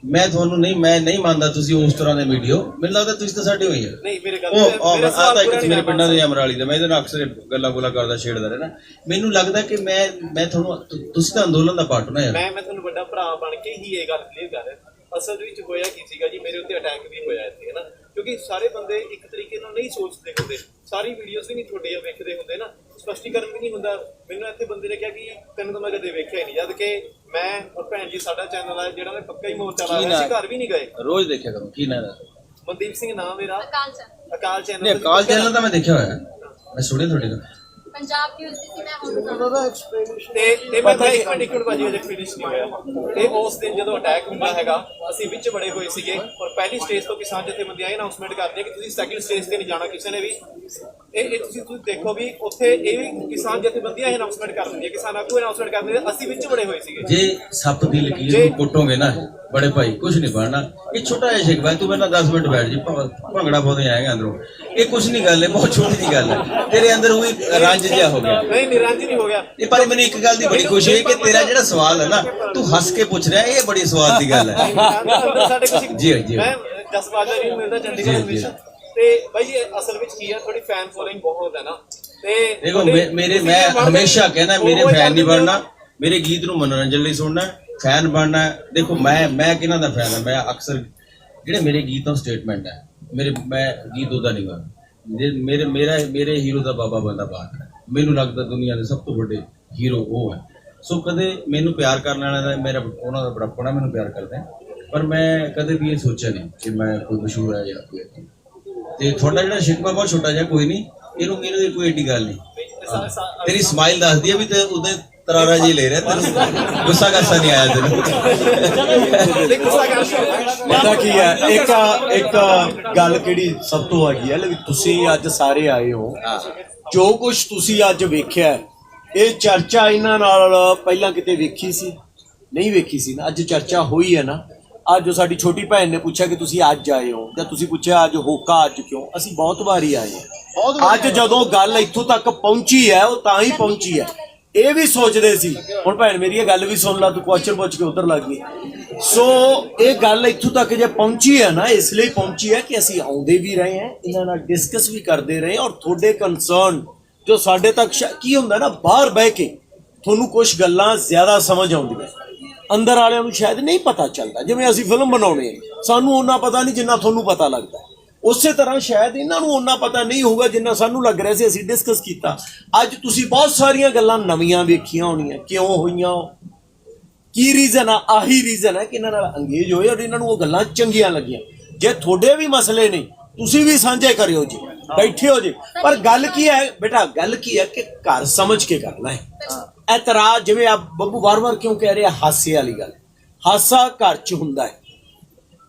ਮੈਂ ਤੁਹਾਨੂੰ ਮੈਂ ਨਹੀਂ ਮੰਨਦਾ ਤੁਸੀਂ ਉਸ ਤਰ੍ਹਾਂ ਦੇ ਮੀਡੀਆ, ਮੈਨੂੰ ਲੱਗਦਾ ਤੁਸੀਂ ਤਾਂ ਸਾਡੇ ਹੋਈ ਆ। ਨਹੀਂ ਮੇਰੇ ਗੱਲ ਆ ਤਾਂ ਇੱਕ ਮੇਰੇ ਪਿੰਡਾਂ ਦੇ ਅਮਰਾਲੀ ਦਾ, ਮੈਂ ਇਹਦੇ ਨਾਲ ਅਕਸਰ ਗੱਲਾਂ ਗੁੱਲਾਂ ਕਰਦਾ, ਛੇੜਦਾ ਰਹਿਣਾ। ਮੈਨੂੰ ਲੱਗਦਾ ਕਿ ਮੈਂ ਤੁਹਾਨੂੰ, ਤੁਸੀਂ ਤਾਂ ਅੰਦੋਲਨ ਦਾ ਪਾਰਟ ਨਾ ਯਾਰ। ਮੈਂ ਤੁਹਾਨੂੰ ਵੱਡਾ ਭਰਾ ਬਣ ਕੇ ਹੀ ਇਹ ਗੱਲ ਕਲੀਅਰ ਕਰ ਰਿਹਾ। ਅਸਲ ਵਿੱਚ ਹੋਇਆ ਕੀ ਸੀਗਾ ਜੀ, ਮੇਰੇ ਉੱਤੇ ਅਟੈਕ ਵੀ ਹੋਇਆ ਇੱਥੇ, ਹੈ ਨਾ, ਕਿਉਂਕਿ ਸਾਰੇ ਬੰਦੇ ਇੱਕ ਤਰੀਕੇ ਨਾਲ ਨਹੀਂ ਸੋਚਦੇ ਹੁੰਦੇ, ਸਾਰੀ ਵੀਡੀਓਜ਼ ਵੀ ਨਹੀਂ ਤੁਹਾਡੀਆਂ ਵੇਖਦੇ ਹੁੰਦੇ ਨਾ, ਸਪਸ਼ਟੀਕਰਨ ਵੀ ਨਹੀਂ ਹੁੰਦਾ। ਮੈਨੂੰ ਇੱਥੇ ਬੰਦੇ ਨੇ ਕਿਹਾ ਕਿ ਤੈਨੂੰ ਤਾਂ ਮੈਂ ਕਦੇ ਵੇਖਿਆ ਹੀ ਨਹੀਂ, ਜਦ ਕਿ ਮੈਂ ਔਰ ਭੈਣ ਜੀ ਸਾਡਾ ਚੈਨਲ ਹੈ ਜਿਹੜਾ ਮੈਂ ਪੱਕਾ ਹੀ ਮੋਰਚਾ ਲਾਇਆ ਸੀ, ਘਰ ਵੀ ਨਹੀਂ ਗਏ, ਰੋਜ਼ ਦੇਖਿਆ ਕਰੋ। ਕੀ ਨਾਮ ਹੈ? ਮਨਦੀਪ ਸਿੰਘ ਨਾਮ ਮੇਰਾ। ਅਕਾਲ ਚੈਨਲ। ਨਹੀਂ, ਅਕਾਲ ਚੈਨਲ ਤਾਂ ਮੈਂ ਦੇਖਿਆ ਹੋਇਆ, ਮੈਂ ਸੁਣਿਆ ਤੁਹਾਡੇ ਤੋਂ। पंजाब न्यूज़ दी थी मैं ਹੁਣ ਤੇ ਮੈਂ ਇੱਕ ਮਿੰਟ ਭਾਜੀ ਅਜੇ ਫਿਨਿਸ਼ ਨਹੀਂ ਹੋਇਆ। ਤੇ ਉਸ ਦਿਨ ਜਦੋਂ ਅਟੈਕ ਹੁੰਦਾ ਹੈਗਾ, ਅਸੀਂ ਵਿੱਚ ਬੜੇ ਹੋਏ ਸੀਗੇ, ਔਰ ਪਹਿਲੀ ਸਟੇਜ ਤੋਂ ਕਿਸਾਨ ਜਥੇਬੰਦੀਆਂ ਅਨਾਉਂਸਮੈਂਟ ਕਰਦੀਆਂ ਕਿ ਤੁਸੀਂ ਸੈਕਿੰਡ ਸਟੇਜ ਤੇ ਨਹੀਂ ਜਾਣਾ ਕਿਸੇ ਨੇ ਵੀ। ਇਹ ਤੁਸੀਂ ਦੇਖੋ ਵੀ ਉੱਥੇ ਇਹ ਵੀ ਕਿਸਾਨ ਜਥੇਬੰਦੀਆਂ ਅਨਾਉਂਸਮੈਂਟ ਕਰ ਦਿੰਦੀਆਂ, ਕਿਸਾਨ ਆਗੂ ਅਨਾਉਂਸਮੈਂਟ ਕਰ ਦਿੰਦੇ, ਅਸੀਂ ਵਿੱਚ ਬੜੇ ਹੋਏ ਸੀਗੇ। ਜੇ ਸੱਪ ਦੀ ਲਕੀਰ ਨੂੰ ਪੁੱਟੋਗੇ ਨਾ ਬੜੇ ਭਾਈ, ਕੁਝ ਨਹੀਂ ਬਣਨਾ। ਇਹ ਛੋਟਾ ਜਿਹਾ ਸ਼ਿਕਵਾ, ਤੂੰ ਮੇਰੇ ਨਾਲ 10 ਮਿੰਟ ਬੈਠ ਜੀ, ਭੰਗੜਾ ਪਾਉਂਦੇ ਆਏਗਾ ਅੰਦਰੋਂ। ਇਹ ਕੁਝ ਨਹੀਂ ਗੱਲ ਹੈ, ਬਹੁਤ ਛੋਟੀ ਜਿਹੀ ਗੱਲ ਹੈ। ਤੇਰੇ ਅੰਦਰ ਉਹੀ ਰੰਜ ਜਿਹਾ ਹੋ ਗਿਆ। ਨਹੀਂ, ਰੰਜ ਨਹੀਂ ਹੋ ਗਿਆ। ਇਹ ਪਰ ਮੈਨੂੰ ਇੱਕ ਗੱਲ ਦੀ ਬੜੀ ਖੁਸ਼ੀ ਹੋਈ ਕਿ ਤੇਰਾ ਜਿਹੜਾ ਸਵਾਲ ਹੈ ਨਾ, ਤੂੰ ਹੱਸ ਕੇ ਪੁੱਛ ਰਿਹਾ, ਇਹ ਬੜੀ ਸਵਾਦ ਦੀ ਗੱਲ ਹੈ। ਜੀ ਮੈਂ ਜਸਬਾਜਾ ਜੀ ਨੂੰ ਮਿਲਦਾ ਚੰਡੀਗੜ੍ਹ ਵਿੱਚ, ਤੇ ਬਾਈ ਅਸਲ ਵਿੱਚ ਕੀ ਹੈ, ਥੋੜੀ ਫੈਨ ਫੋਲੋਇੰਗ ਬਹੁਤ ਹੈ ਨਾ। ਤੇ ਦੇਖੋ ਮੈਂ ਹਮੇਸ਼ਾ ਕਹਿੰਦਾ, ਮੇਰੇ ਫੈਨ ਨਹੀਂ ਬਣਨਾ, ਮੇਰੇ ਗੀਤ ਨੂੰ ਮਨੋਰੰਜਨ ਲਈ ਸੁਣਨਾ, ਫੈਨ ਬਣਨਾ। ਦੇਖੋ ਮੈਂ ਕਿਹਨਾਂ ਦਾ ਫੈਨ ਹਾਂ, ਮੈਂ ਅਕਸਰ ਜਿਹੜੇ ਮੇਰੇ ਗੀਤ ਉਹ ਸਟੇਟਮੈਂਟ ਹੈ। ਮੈਂ ਗੀਤ ਉਹਦਾ ਨਹੀਂ ਗਾ। ਮੇਰੇ ਹੀਰੋ ਦਾ ਬਾਬਾ ਬੰਦਾ ਬਹਾਦਰ ਹੈ। ਮੈਨੂੰ ਲੱਗਦਾ ਦੁਨੀਆ ਦੇ ਸਭ ਤੋਂ ਵੱਡੇ ਹੀਰੋ ਉਹ ਹੈ। ਸੋ ਕਦੇ ਮੈਨੂੰ ਪਿਆਰ ਕਰਨ ਵਾਲਿਆਂ ਦਾ ਮੇਰਾ ਉਹਨਾਂ ਦਾ ਬੜਾਪਣਾ ਮੈਨੂੰ ਪਿਆਰ ਕਰਦਾ, ਪਰ ਮੈਂ ਕਦੇ ਵੀ ਇਹ ਸੋਚਿਆ ਨਹੀਂ ਕਿ ਮੈਂ ਕੋਈ ਮਸ਼ਹੂਰ ਹੈ ਜਾਂ ਕੋਈ। ਤੇ ਤੁਹਾਡਾ ਜਿਹੜਾ ਸ਼ਿਕਵਾ ਬਹੁਤ ਛੋਟਾ ਜਿਹਾ, ਕੋਈ ਨਹੀਂ, ਇਹਨੂੰ ਕੋਈ ਏਡੀ ਗੱਲ ਨਹੀਂ। ਤੇਰੀ ਸਮਾਈਲ ਦੱਸਦੀ ਹੈ ਵੀ ਤੇ ਉਹਦੇ ਤਰਾਰਾ ਜੀ ਲੈ ਰਿਹਾ, ਤੈਨੂੰ ਗੁੱਸਾ ਕਾਸਾ ਨਹੀਂ ਆਇਆ ਤੈਨੂੰ। ਪਤਾ ਕੀ ਹੈ, ਇੱਕ ਗੱਲ ਕਿਹੜੀ ਸਭ ਤੋਂ ਹੈਗੀ ਹੈ, ਤੁਸੀਂ ਅੱਜ ਸਾਰੇ ਆਏ ਹੋ, ਜੋ ਕੁਝ ਤੁਸੀਂ ਅੱਜ ਵੇਖਿਆ ਇਹ ਚਰਚਾ ਇਹਨਾਂ ਨਾਲ ਪਹਿਲਾਂ ਕਿਤੇ ਵੇਖੀ ਸੀ? ਨਹੀਂ ਵੇਖੀ ਸੀ ਨਾ। ਅੱਜ ਚਰਚਾ ਹੋਈ ਹੈ ਨਾ। ਅੱਜ ਸਾਡੀ ਛੋਟੀ ਭੈਣ ਨੇ ਪੁੱਛਿਆ ਕਿ ਤੁਸੀਂ ਅੱਜ ਆਏ ਹੋ, ਜਾਂ ਤੁਸੀਂ ਪੁੱਛਿਆ ਅੱਜ ਹੋਕਾ ਅੱਜ ਕਿਉਂ? ਅਸੀਂ ਬਹੁਤ ਵਾਰੀ ਆਏ ਹਾਂ। ਅੱਜ ਜਦੋਂ ਗੱਲ ਇੱਥੋਂ ਤੱਕ ਪਹੁੰਚੀ ਹੈ, ਉਹ ਤਾਂ ਹੀ ਪਹੁੰਚੀ ਹੈ। ਇਹ ਵੀ ਸੋਚਦੇ ਸੀ, ਹੁਣ ਭੈਣ ਮੇਰੀ ਇਹ ਗੱਲ ਵੀ ਸੁਣ ਲਾ, ਤੂੰ ਕੁਐਸਚਨ ਪੁੱਛ ਕੇ ਉਧਰ ਲੱਗ ਗਈ। ਸੋ ਇਹ ਗੱਲ ਇੱਥੋਂ ਤੱਕ ਜੇ ਪਹੁੰਚੀ ਹੈ ਨਾ, ਇਸ ਲਈ ਪਹੁੰਚੀ ਹੈ ਕਿ ਅਸੀਂ ਆਉਂਦੇ ਵੀ ਰਹੇ ਹਾਂ, ਇਹਨਾਂ ਨਾਲ ਡਿਸਕਸ ਵੀ ਕਰਦੇ ਰਹੇ, ਔਰ ਤੁਹਾਡੇ ਕੰਸਰਨ ਜੋ ਸਾਡੇ ਤੱਕ ਕੀ ਹੁੰਦਾ ਨਾ, ਬਾਹਰ ਬਹਿ ਕੇ ਤੁਹਾਨੂੰ ਕੁਝ ਗੱਲਾਂ ਜ਼ਿਆਦਾ ਸਮਝ ਆਉਂਦੀਆਂ, ਅੰਦਰ ਵਾਲਿਆਂ ਨੂੰ ਸ਼ਾਇਦ ਨਹੀਂ ਪਤਾ ਚੱਲਦਾ। ਜਿਵੇਂ ਅਸੀਂ ਫਿਲਮ ਬਣਾਉਣੇ ਆ, ਸਾਨੂੰ ਉਹਨਾਂ ਪਤਾ ਨਹੀਂ ਜਿੰਨਾ ਤੁਹਾਨੂੰ ਪਤਾ ਲੱਗਦਾ, ਉਸੇ ਤਰ੍ਹਾਂ ਸ਼ਾਇਦ ਇਹਨਾਂ ਨੂੰ ਉਹਨਾਂ ਪਤਾ ਨਹੀਂ ਹੋਊਗਾ ਜਿੰਨਾ ਸਾਨੂੰ ਲੱਗ ਰਿਹਾ ਸੀ। ਅਸੀਂ ਡਿਸਕਸ ਕੀਤਾ, ਅੱਜ ਤੁਸੀਂ ਬਹੁਤ ਸਾਰੀਆਂ ਗੱਲਾਂ ਨਵੀਆਂ ਵੇਖੀਆਂ ਹੋਣੀਆਂ, ਕਿਉਂ ਹੋਈਆਂ, ਕੀ ਰੀਜ਼ਨ ਆ? ਆਹੀ ਰੀਜ਼ਨ ਹੈ ਕਿ ਇਹਨਾਂ ਨਾਲ ਅੰਗੇਜ ਹੋਏ ਔਰ ਇਹਨਾਂ ਨੂੰ ਉਹ ਗੱਲਾਂ ਚੰਗੀਆਂ ਲੱਗੀਆਂ। ਜੇ ਤੁਹਾਡੇ ਵੀ ਮਸਲੇ ਨਹੀਂ, ਤੁਸੀਂ ਵੀ ਸਾਂਝੇ ਕਰਿਓ ਜੀ, ਬੈਠੇ ਹੋ ਜੀ। ਪਰ ਗੱਲ ਕੀ ਹੈ ਬੇਟਾ, ਗੱਲ ਕੀ ਹੈ ਕਿ ਘਰ ਸਮਝ ਕੇ ਕਰਨਾ ਹੈ। ਇਤਰਾਜ਼ ਜਿਵੇਂ ਆਪ ਬੱਬੂ ਵਾਰ-ਵਾਰ ਕਿਉਂ ਕਹਿ ਰਹੇ, ਹਾਸੇ ਵਾਲੀ ਗੱਲ। ਹਾਸਾ ਘਰ 'ਚ ਹੁੰਦਾ ਹੈ,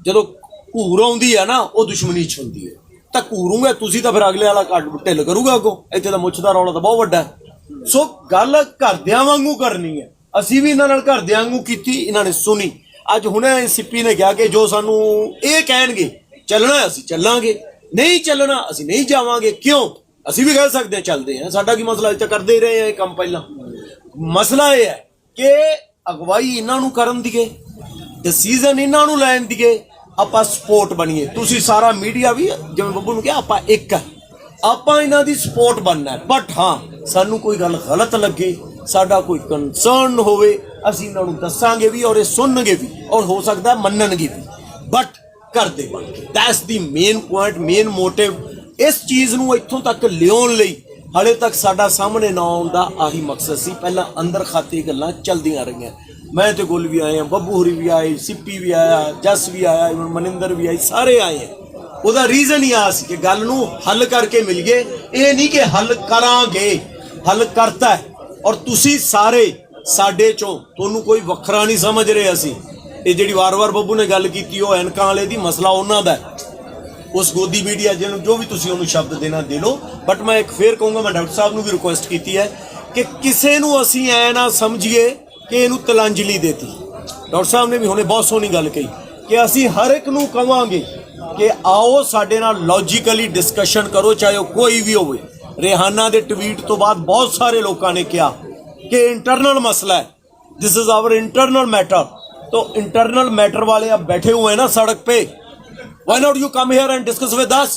ਜਦੋਂ ਘੂਰ ਆਉਂਦੀ ਹੈ ਨਾ, ਉਹ ਦੁਸ਼ਮਣੀ 'ਚ ਹੁੰਦੀ ਹੈ। ਤਾਂ ਘੂਰੂਗੇ ਤੁਸੀਂ ਤਾਂ ਫਿਰ ਅਗਲੇ ਵਾਲਾ ਘੱਟ ਢਿੱਲ ਕਰੂਗਾ ਅੱਗੋਂ। ਇੱਥੇ ਤਾਂ ਮੁੱਛ ਦਾ ਰੌਲਾ ਤਾਂ ਬਹੁਤ ਵੱਡਾ ਹੈ। ਸੋ ਗੱਲ ਘਰਦਿਆਂ ਵਾਂਗੂ ਕਰਨੀ ਹੈ। ਅਸੀਂ ਵੀ ਇਹਨਾਂ ਨਾਲ ਘਰਦਿਆਂ ਵਾਂਗੂ ਕੀਤੀ, ਇਹਨਾਂ ਨੇ ਸੁਣੀ। ਅੱਜ ਹੁਣੇ ਸਿੱਪੀ ਨੇ ਕਿਹਾ ਕਿ ਜੋ ਸਾਨੂੰ ਇਹ ਕਹਿਣਗੇ ਚੱਲਣਾ ਅਸੀਂ ਚੱਲਾਂਗੇ, ਨਹੀਂ ਚੱਲਣਾ ਅਸੀਂ ਨਹੀਂ ਜਾਵਾਂਗੇ। ਕਿਉਂ? ਅਸੀਂ ਵੀ ਕਹਿ ਸਕਦੇ ਹਾਂ ਚੱਲਦੇ ਹਾਂ, ਸਾਡਾ ਕੀ ਮਸਲਾ? ਅਸੀਂ ਤਾਂ ਕਰਦੇ ਹੀ ਰਹੇ ਹਾਂ ਇਹ ਕੰਮ ਪਹਿਲਾਂ। ਮਸਲਾ ਇਹ ਹੈ ਕਿ ਅਗਵਾਈ ਇਹਨਾਂ ਨੂੰ ਕਰਨ ਦੀਏ, ਡਿਸੀਜ਼ਨ ਇਹਨਾਂ ਨੂੰ ਲੈਣ ਦੀਏ, ਆਪਾਂ ਸਪੋਰਟ ਬਣੀਏ। ਤੁਸੀਂ ਸਾਰਾ ਮੀਡੀਆ ਵੀ, ਜਿਵੇਂ ਬੱਬੂ ਨੂੰ ਕਿਹਾ, ਆਪਾਂ ਇੱਕ ਹੈ, ਆਪਾਂ ਇਹਨਾਂ ਦੀ ਸਪੋਰਟ ਬਣਨਾ ਹੈ। ਬਟ ਹਾਂ, ਸਾਨੂੰ ਕੋਈ ਗੱਲ ਗਲਤ ਲੱਗੇ, ਸਾਡਾ ਕੋਈ ਕੰਸਰਨ ਹੋਵੇ, ਅਸੀਂ ਇਹਨਾਂ ਨੂੰ ਦੱਸਾਂਗੇ ਵੀ, ਔਰ ਇਹ ਸੁਣਨਗੇ ਵੀ, ਔਰ ਹੋ ਸਕਦਾ ਮੰਨਣਗੇ ਵੀ, ਬਟ ਕਰਦੇ ਬਣ ਕੇ। That's the main point, main motive. ਇਸ ਚੀਜ਼ ਨੂੰ ਇੱਥੋਂ ਤੱਕ ਲਿਆਉਣ ਲਈ ਹਾਲੇ ਤੱਕ ਸਾਡਾ ਸਾਹਮਣੇ ਨਾ ਆਉਣ ਦਾ ਆਹੀ ਮਕਸਦ ਸੀ। ਪਹਿਲਾਂ ਅੰਦਰ ਖਾਤੇ ਗੱਲਾਂ ਚੱਲਦੀਆਂ ਰਹੀਆਂ। ਮੈਂ ਤੇ ਗੁੱਲ ਵੀ ਆਏ ਹਾਂ, ਬੱਬੂ ਹੋਰੀ ਵੀ ਆਏ, ਸਿੱਪੀ ਵੀ ਆਇਆ, ਜਸ ਵੀ ਆਇਆ, ਮਨਿੰਦਰ ਵੀ ਆਈ, ਸਾਰੇ ਆਏ ਆ। ਉਹਦਾ ਰੀਜ਼ਨ ਹੀ ਆ ਸੀ ਕਿ ਗੱਲ ਨੂੰ ਹੱਲ ਕਰਕੇ ਮਿਲ ਗਏ। ਇਹ ਨਹੀਂ ਕਿ ਹੱਲ ਕਰਾਂਗੇ, ਹੱਲ ਕਰਤਾ ਹੈ। ਔਰ ਤੁਸੀਂ ਸਾਰੇ ਸਾਡੇ ਚੋਂ, ਤੁਹਾਨੂੰ ਕੋਈ ਵੱਖਰਾ ਨਹੀਂ ਸਮਝ ਰਹੇ ਅਸੀਂ। ਇਹ ਜਿਹੜੀ ਵਾਰ-ਵਾਰ ਬੱਬੂ ਨੇ ਗੱਲ ਕੀਤੀ, ਉਹ ਐਨਕਾਂ ਵਾਲੇ ਦੀ ਮਸਲਾ ਉਹਨਾਂ ਦਾ ਹੈ। ਉਸ ਗੋਦੀ ਮੀਡੀਆ ਜਿਹਨੂੰ ਜੋ ਵੀ ਤੁਸੀਂ ਉਹਨੂੰ ਸ਼ਬਦ ਦੇਣਾ ਦੇ ਲਓ। ਬਟ ਮੈਂ ਇੱਕ ਫੇਰ ਕਹੂੰਗਾ, ਮੈਂ ਡਾਕਟਰ ਸਾਹਿਬ ਨੂੰ ਵੀ ਰਿਕੁਐਸਟ ਕੀਤੀ ਹੈ ਕਿ ਕਿਸੇ ਨੂੰ ਅਸੀਂ ਐ ਨਾ ਸਮਝੀਏ ਕਿ ਇਹਨੂੰ ਤਲਾਂਜਲੀ ਦੇਤੀ। ਡਾਕਟਰ ਸਾਹਿਬ ਨੇ ਵੀ ਹੁਣੇ ਬਹੁਤ ਸੋਹਣੀ ਗੱਲ ਕਹੀ ਕਿ ਅਸੀਂ ਹਰ ਇੱਕ ਨੂੰ ਕਵਾਂਗੇ ਕਿ ਆਓ ਸਾਡੇ ਨਾਲ ਲੌਜੀਕਲੀ ਡਿਸਕਸ਼ਨ ਕਰੋ, ਚਾਹੇ ਉਹ ਕੋਈ ਵੀ ਹੋਵੇ। रेहाना के ट्वीट तो बाद बहुत सारे लोगों ने कहा कि इंटरनल मसला है, this is our internal matter. तो इंटरनल मैटर वाले अब बैठे हुए हैं ना सड़क पे, why not you come here and discuss with us,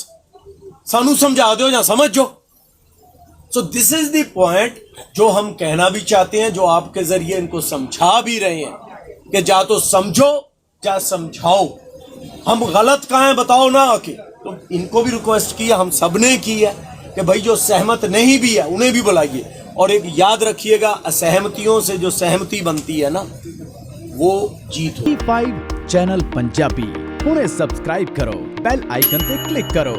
सानू समझा दो या समझ जो। So this is the point जो हम कहना भी चाहते हैं, जो आपके जरिए इनको समझा भी रहे हैं कि जा तो समझो या समझाओ, हम गलत कहाँ हैं बताओ ना आके। तो इनको भी रिक्वेस्ट किया, हम सब ने की है कि भाई जो सहमत नहीं भी है उन्हें भी बुलाइए। और एक याद रखिएगा, असहमतियों से जो सहमति बनती है ना वो जीत हो। D5 चैनल पंजाबी हुणे सब्सक्राइब करो, बेल आइकन पे क्लिक करो।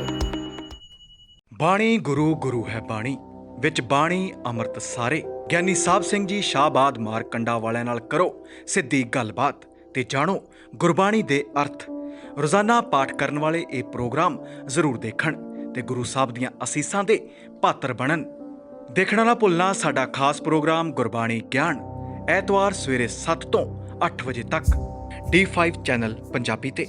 बाणी गुरु गुरु है बाणी विच बाणी अमृत सारे। ਗਿਆਨੀ ਸਾਹਿਬ ਸਿੰਘ ਜੀ ਸ਼ਾਹਬਾਦ ਮਾਰਕੰਡਾ ਵਾਲਿਆਂ ਨਾਲ ਕਰੋ ਸਿੱਧੀ ਗੱਲਬਾਤ ਤੇ ਜਾਣੋ ਗੁਰਬਾਣੀ ਦੇ ਅਰਥ। ਰੋਜ਼ਾਨਾ ਪਾਠ ਕਰਨ ਵਾਲੇ ਇਹ ਪ੍ਰੋਗਰਾਮ ਜ਼ਰੂਰ ਦੇਖਣ ਤੇ ਗੁਰੂ ਸਾਹਿਬ ਦੀਆਂ ਅਸੀਸਾਂ ਦੇ ਪਾਤਰ ਬਣਨ। ਦੇਖਣਾ ਨਾ ਭੁੱਲਣਾ ਸਾਡਾ ਖਾਸ ਪ੍ਰੋਗਰਾਮ ਗੁਰਬਾਣੀ ਗਿਆਨ, ਐਤਵਾਰ ਸਵੇਰੇ 7 ਤੋਂ 8 ਵਜੇ ਤੱਕ D5 ਚੈਨਲ ਪੰਜਾਬੀ ਤੇ।